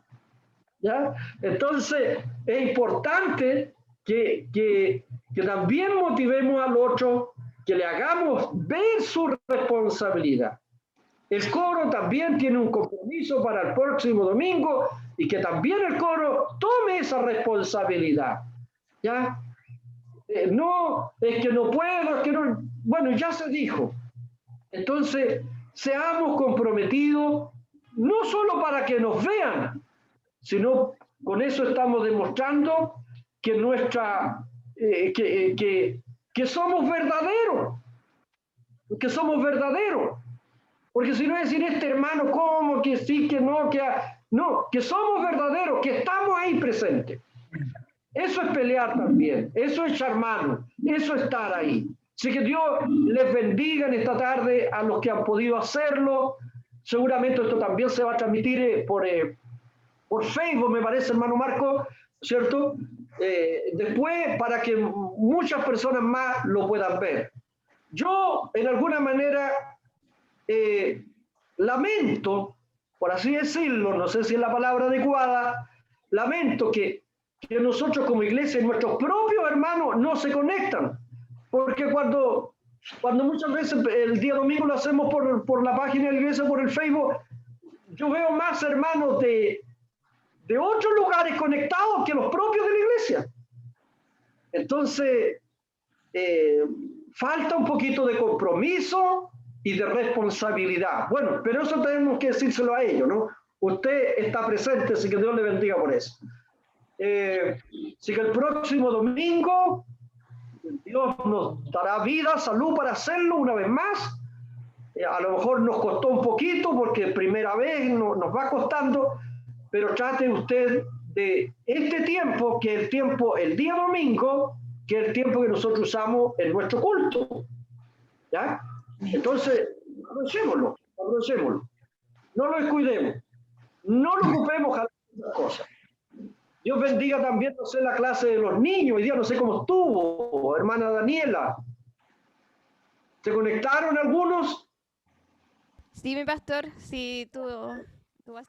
¿ya? Entonces es importante que también motivemos al otro, que le hagamos ver su responsabilidad. El coro también tiene un compromiso para el próximo domingo y que también el coro tome esa responsabilidad, ¿ya? No, es que no puedo, es que no... Bueno, ya se dijo. Entonces, seamos comprometidos, no solo para que nos vean, sino con eso estamos demostrando que que somos verdaderos, porque si no es decir este hermano, ¿cómo? Que sí, que no, que somos verdaderos, que estamos ahí presentes. Eso es pelear también, eso es echar mano, eso es estar ahí. Así que Dios les bendiga en esta tarde a los que han podido hacerlo. Seguramente esto también se va a transmitir por Facebook, me parece, hermano Marco, ¿cierto? Después, para que muchas personas más lo puedan ver. Yo, en alguna manera, lamento, por así decirlo, no sé si es la palabra adecuada, lamento que nosotros como iglesia, nuestros propios hermanos no se conectan, porque cuando muchas veces el día domingo lo hacemos por la página de la iglesia, por el Facebook, yo veo más hermanos de otros lugares conectados que los propios de la iglesia. Entonces, falta un poquito de compromiso y de responsabilidad. Bueno, pero eso tenemos que decírselo a ellos, ¿no? Usted está presente, así que Dios le bendiga por eso. Así que el próximo domingo, Dios nos dará vida, salud para hacerlo una vez más. A lo mejor nos costó un poquito porque primera vez nos va costando, pero trate usted de este tiempo, que el tiempo, el día domingo, que es el tiempo que nosotros usamos en nuestro culto. ¿Ya? Entonces, aprovechémoslo. No lo descuidemos. No lo ocupemos a las cosas. Dios bendiga también, no sé, la clase de los niños. Hoy día no sé cómo estuvo, hermana Daniela. ¿Se conectaron algunos? Sí, mi pastor, sí, tú vas.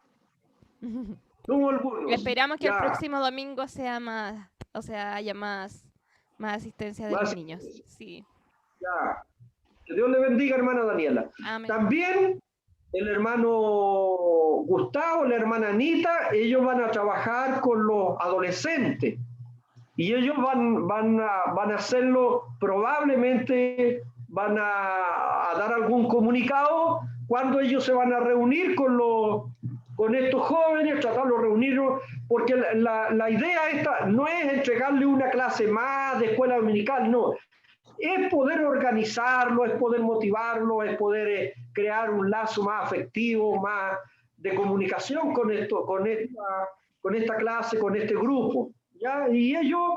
Tuvo algunos. Esperamos que Ya. el próximo domingo sea más, o sea, haya más asistencia de los niños. Sí. Ya. Que Dios le bendiga, hermana Daniela. Amén. También el hermano Gustavo, la hermana Anita, ellos van a trabajar con los adolescentes y ellos van a hacerlo, probablemente van a dar algún comunicado cuando ellos se van a reunir con estos jóvenes, tratarlos de reunirlos, porque la idea esta no es entregarle una clase más de escuela dominical, no. Es poder organizarlo, es poder motivarlo, es poder crear un lazo más afectivo, más de comunicación con esta clase, con este grupo, ¿ya? Y ellos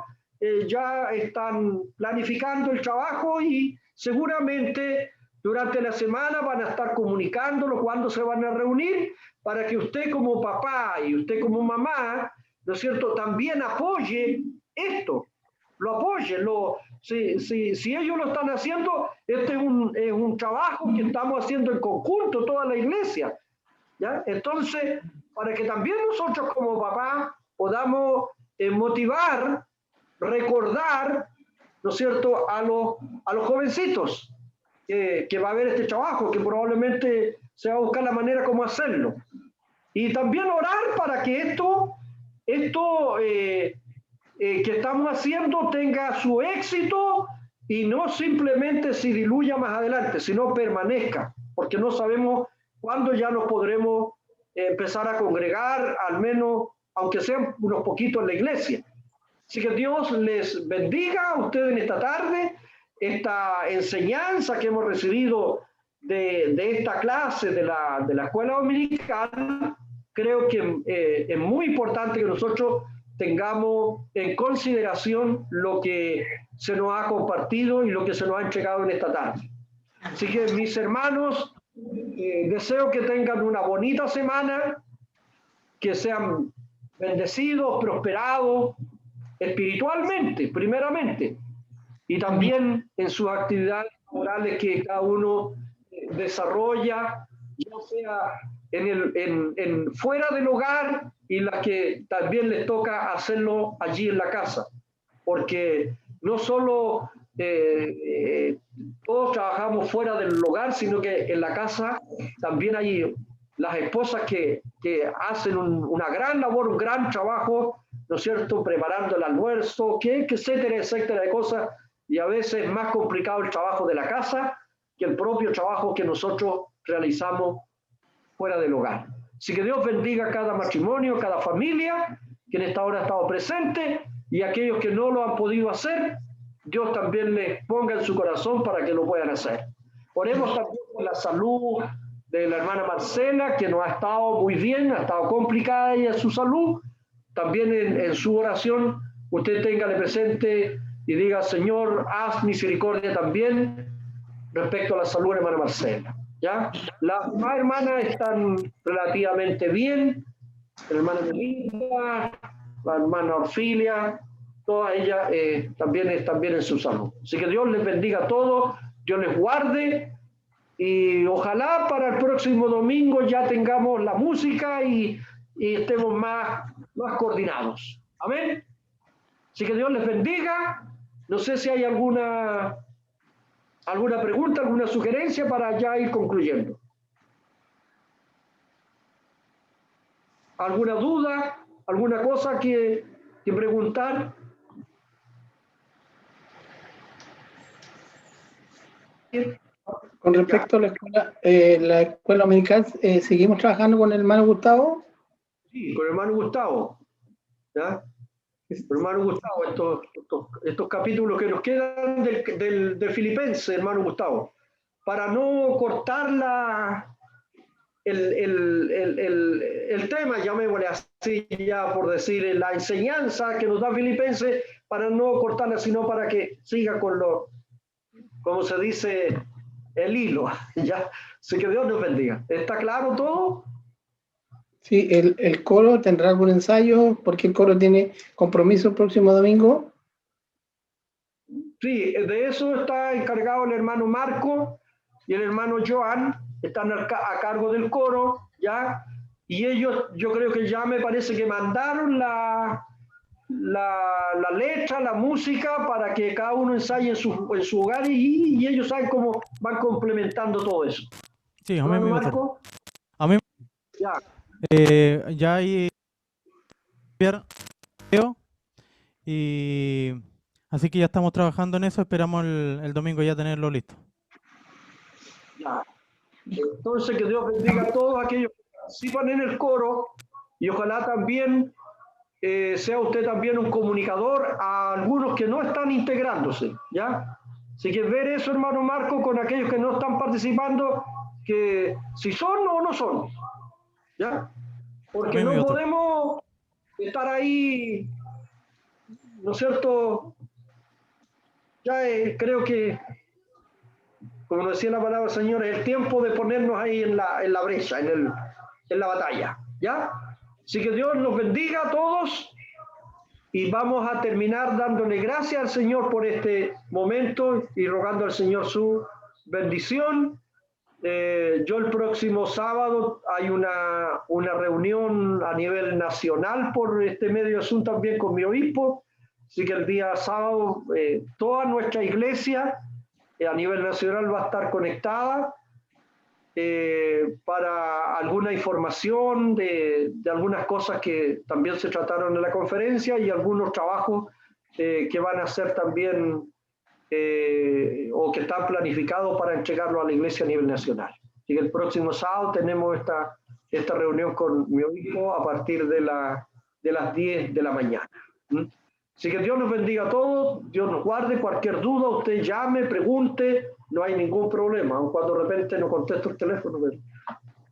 ya están planificando el trabajo y seguramente durante la semana van a estar comunicándolo cuándo se van a reunir para que usted como papá y usted como mamá, ¿no es cierto?, también apoye esto, lo apoye, si ellos lo están haciendo, este es un trabajo que estamos haciendo en conjunto, toda la iglesia, ¿ya? Entonces, para que también nosotros como papá podamos motivar, recordar, ¿no es cierto?, a los jovencitos que va a haber este trabajo, que probablemente se va a buscar la manera como hacerlo. Y también orar para que esto que estamos haciendo tenga su éxito y no simplemente se diluya más adelante, sino permanezca, porque no sabemos cuándo ya nos podremos empezar a congregar, al menos, aunque sean unos poquitos en la iglesia. Así que Dios les bendiga a ustedes en esta tarde, esta enseñanza que hemos recibido de esta clase de la escuela dominical. Creo que es muy importante que nosotros tengamos en consideración lo que se nos ha compartido y lo que se nos ha entregado en esta tarde. Así que, mis hermanos, deseo que tengan una bonita semana, que sean bendecidos, prosperados espiritualmente, primeramente, y también en sus actividades laborales que cada uno desarrolla, ya sea fuera del hogar y las que también les toca hacerlo allí en la casa, porque no solo todos trabajamos fuera del hogar, sino que en la casa también hay las esposas que hacen una gran labor, un gran trabajo, ¿no es cierto?, preparando el almuerzo, etcétera, etcétera de cosas, y a veces es más complicado el trabajo de la casa que el propio trabajo que nosotros realizamos fuera del hogar. Así que Dios bendiga a cada matrimonio, cada familia que en esta hora ha estado presente, y aquellos que no lo han podido hacer, Dios también les ponga en su corazón para que lo puedan hacer. Oremos también por la salud de la hermana Marcela, que no ha estado muy bien, ha estado complicada ella su salud. También en su oración usted téngale presente y diga: Señor, haz misericordia también respecto a la salud de la hermana Marcela. ¿Ya? Las demás hermanas están relativamente bien, la hermana Melissa, la hermana Orfilia, todas ellas también están bien en su salud. Así que Dios les bendiga a todos, Dios les guarde, y ojalá para el próximo domingo ya tengamos la música y estemos más coordinados. Amén. Así que Dios les bendiga. No sé si hay alguna pregunta, alguna sugerencia para ya ir concluyendo. ¿Alguna duda? ¿Alguna cosa que preguntar? Con respecto a la escuela dominical, ¿seguimos trabajando con el hermano Gustavo? Sí, con el hermano Gustavo. ¿Ya? Hermano Gustavo, estos capítulos que nos quedan del Filipenses, hermano Gustavo, para no cortar el tema, llamémosle así, ya por decir, la enseñanza que nos da Filipenses, para no cortarla, sino para que siga con como se dice, el hilo. Ya, así que Dios nos bendiga. ¿Está claro todo? Sí, el coro tendrá algún ensayo, porque el coro tiene compromiso el próximo domingo. Sí, de eso está encargado el hermano Marco y el hermano Joan, están a cargo del coro, ¿ya? Y ellos, yo creo que ya me parece que mandaron la letra, la música, para que cada uno ensaye en su hogar y ellos saben cómo van complementando todo eso. Sí, amén, mi pastor. Marco, Amén. ya. Ya ahí y así que ya estamos trabajando en eso, esperamos el domingo ya tenerlo listo. Ya. Entonces, que Dios bendiga a todos aquellos que participan en el coro y ojalá también sea usted también un comunicador a algunos que no están integrándose, ¿ya? Así que ver eso, hermano Marco, con aquellos que no están participando, que si son o no son, ¿ya? Porque no podemos estar ahí, ¿no es cierto? Ya creo que, como nos decía la palabra, Señor, es el tiempo de ponernos ahí en la brecha, en la batalla, ¿ya? Así que Dios nos bendiga a todos y vamos a terminar dándole gracias al Señor por este momento y rogando al Señor su bendición. Yo el próximo sábado hay una reunión a nivel nacional por este medio de Zoom también con mi obispo, así que el día sábado toda nuestra iglesia a nivel nacional va a estar conectada para alguna información de algunas cosas que también se trataron en la conferencia y algunos trabajos que van a ser también o que están planificados para entregarlo a la iglesia a nivel nacional. Así que el próximo sábado tenemos esta reunión con mi obispo a partir de las 10 de la mañana. Así que Dios nos bendiga a todos, Dios nos guarde. Cualquier duda, usted llame, pregunte, no hay ningún problema, aun cuando de repente no contesto el teléfono, pero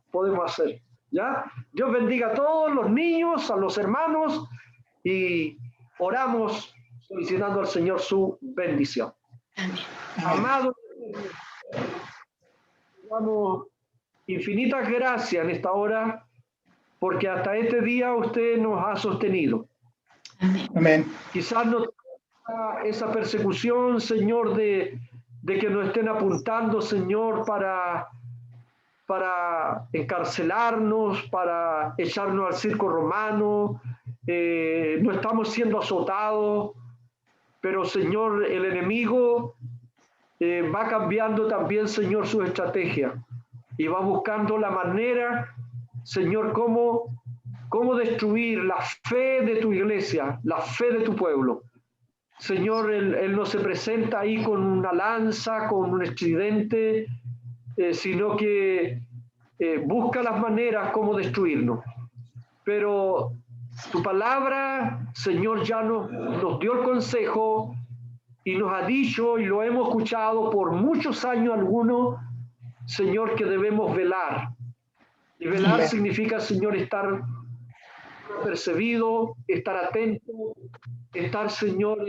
podemos hacer, ¿ya? Dios bendiga a todos los niños, a los hermanos, y oramos solicitando al Señor su bendición. Amado, damos infinitas gracias en esta hora, porque hasta este día usted nos ha sostenido. Amén. Quizás no esa persecución, Señor, de que nos estén apuntando, Señor, para encarcelarnos, para echarnos al circo romano. No estamos siendo azotados, pero, Señor, el enemigo va cambiando también, Señor, su estrategia y va buscando la manera, Señor, cómo destruir la fe de tu iglesia, la fe de tu pueblo. Señor, Él no se presenta ahí con una lanza, con un estridente, sino que busca las maneras como destruirnos. Pero tu palabra, Señor, ya nos dio el consejo y nos ha dicho, y lo hemos escuchado por muchos años algunos, Señor, que debemos velar. Y velar significa, Señor, estar percibido, estar atento, estar, Señor,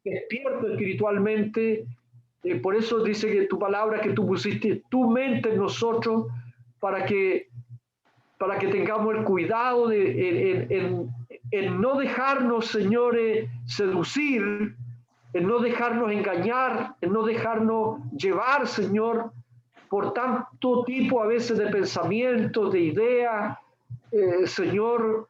despierto espiritualmente. Por eso dice que tu palabra, que tú pusiste tu mente en nosotros para que tengamos el cuidado en no dejarnos, Señor, seducir, en no dejarnos engañar, en no dejarnos llevar, Señor, por tanto tipo a veces de pensamientos, de ideas, Señor,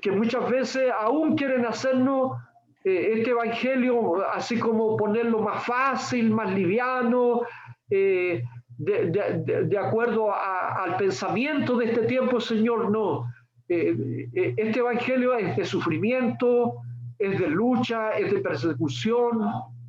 que muchas veces aún quieren hacernos este evangelio así como ponerlo más fácil, más liviano, de acuerdo al pensamiento de este tiempo, Señor. No, este evangelio es de sufrimiento, es de lucha, es de persecución,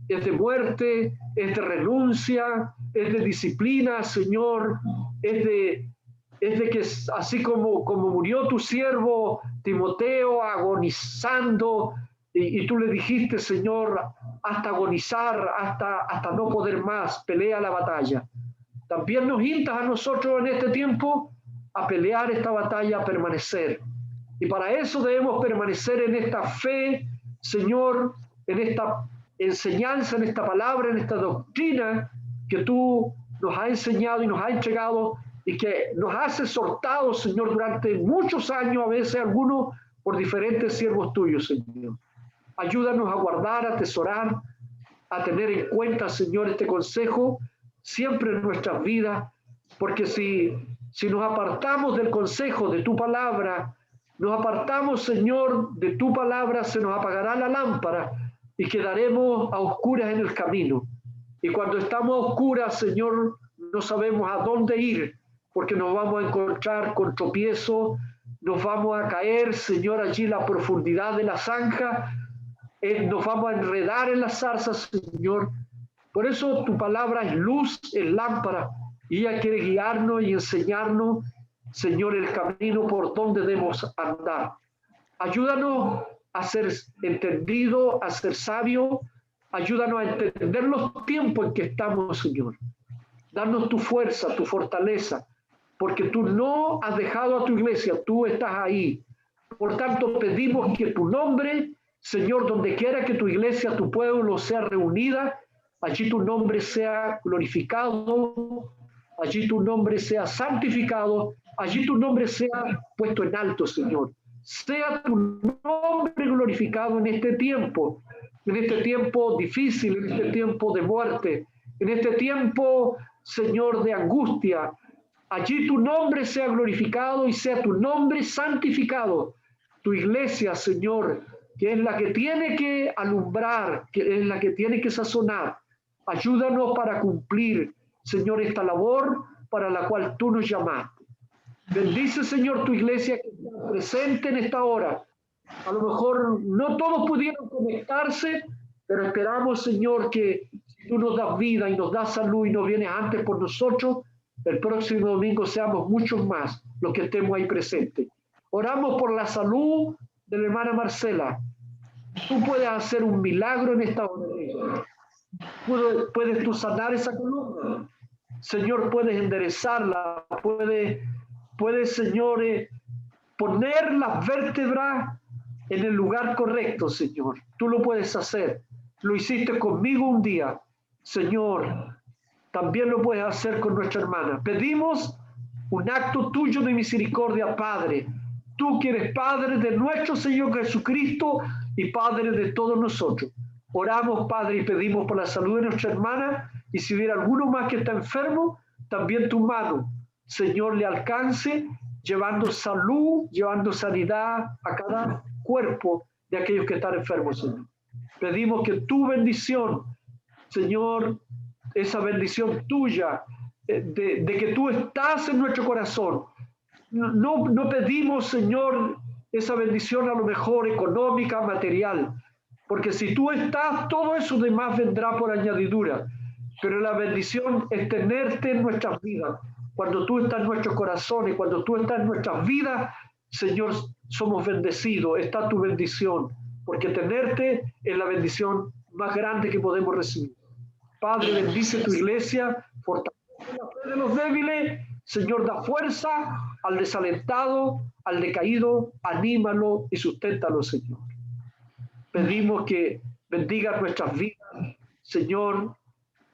es de muerte, es de renuncia, es de disciplina, Señor, es de que así como murió tu siervo Timoteo agonizando, y tú le dijiste, Señor, hasta agonizar, hasta no poder más, pelea la batalla. También nos instas a nosotros en este tiempo a pelear esta batalla, a permanecer. Y para eso debemos permanecer en esta fe, Señor, en esta enseñanza, en esta palabra, en esta doctrina que tú nos has enseñado y nos has entregado y que nos has exhortado, Señor, durante muchos años, a veces algunos por diferentes siervos tuyos, Señor. Ayúdanos a guardar, a atesorar, a tener en cuenta, Señor, este consejo siempre en nuestras vidas, porque si nos apartamos del consejo de tu palabra, nos apartamos, Señor, de tu palabra, se nos apagará la lámpara y quedaremos a oscuras en el camino. Y cuando estamos a oscuras, Señor, no sabemos a dónde ir, porque nos vamos a encontrar con tropiezo, nos vamos a caer, Señor, allí en la profundidad de la zanja, nos vamos a enredar en las zarzas, Señor. Por eso tu palabra es luz, es lámpara, y ella quiere guiarnos y enseñarnos, Señor, el camino por donde debemos andar. Ayúdanos a ser entendidos, a ser sabios, ayúdanos a entender los tiempos en que estamos, Señor. Danos tu fuerza, tu fortaleza, porque tú no has dejado a tu iglesia, tú estás ahí. Por tanto, pedimos que tu nombre, Señor, donde quiera que tu iglesia, tu pueblo sea reunida, allí tu nombre sea glorificado, allí tu nombre sea santificado, allí tu nombre sea puesto en alto, Señor. Sea tu nombre glorificado en este tiempo difícil, en este tiempo de muerte, en este tiempo, Señor, de angustia. Allí tu nombre sea glorificado y sea tu nombre santificado. Tu iglesia, Señor, que es la que tiene que alumbrar, que es la que tiene que sazonar. Ayúdanos para cumplir, Señor, esta labor para la cual tú nos llamaste. Bendice, Señor, tu iglesia que está presente en esta hora. A lo mejor no todos pudieron conectarse, pero esperamos, Señor, que si tú nos das vida y nos das salud y nos vienes antes por nosotros, el próximo domingo seamos muchos más los que estemos ahí presentes. Oramos por la salud de la hermana Marcela. Tú puedes hacer un milagro en esta hora. Puedes tú sanar esa columna. Señor, puedes enderezarla. Puedes, Señor, poner las vértebras en el lugar correcto, Señor. Tú lo puedes hacer. Lo hiciste conmigo un día. Señor, también lo puedes hacer con nuestra hermana. Pedimos un acto tuyo de misericordia, Padre. Tú que eres Padre de nuestro Señor Jesucristo y Padre de todos nosotros. Oramos, Padre, y pedimos por la salud de nuestra hermana, y si hubiera alguno más que está enfermo, también tu mano, Señor, le alcance, llevando salud, llevando sanidad a cada cuerpo de aquellos que están enfermos, Señor. Pedimos que tu bendición, Señor, esa bendición tuya, de que tú estás en nuestro corazón. No pedimos, Señor, esa bendición a lo mejor económica, material, porque si tú estás, todo eso demás vendrá por añadidura, pero la bendición es tenerte en nuestras vidas. Cuando tú estás en nuestros corazones, cuando tú estás en nuestras vidas, Señor, somos bendecidos, está tu bendición, porque tenerte es la bendición más grande que podemos recibir. Padre, bendice tu iglesia, fortalece la fe de los débiles, Señor, da fuerza al desalentado, al decaído, anímalo y susténtalo, Señor. Pedimos que bendiga nuestras vidas, Señor,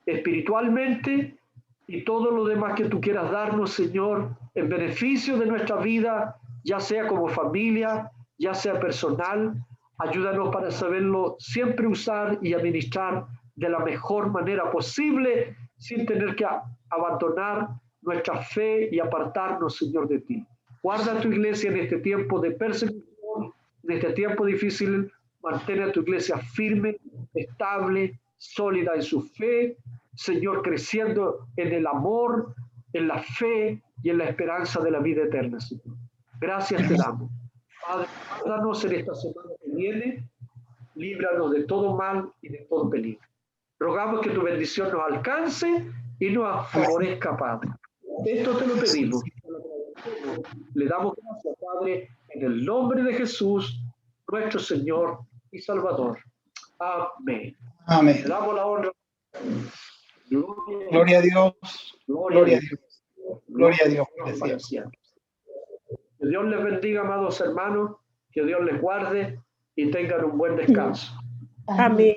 espiritualmente y todo lo demás que tú quieras darnos, Señor, en beneficio de nuestra vida, ya sea como familia, ya sea personal. Ayúdanos para saberlo siempre usar y administrar de la mejor manera posible, sin tener que abandonar nuestra fe y apartarnos, Señor, de ti. Guarda tu iglesia en este tiempo de persecución, en este tiempo difícil. Mantén a tu iglesia firme, estable, sólida en su fe, Señor, creciendo en el amor, en la fe y en la esperanza de la vida eterna, Señor. Gracias te damos. Padre, guárdanos en esta semana que viene, líbranos de todo mal y de todo peligro. Rogamos que tu bendición nos alcance y nos favorezca, Padre. Esto te lo pedimos. Le damos gracias, Padre, en el nombre de Jesús, nuestro Señor y Salvador. Amén. Amén. Le damos la honra. Gloria a Dios. Gloria a Dios. Gloria a Dios. Para siempre. Que Dios les bendiga, amados hermanos, que Dios les guarde y tengan un buen descanso. Amén.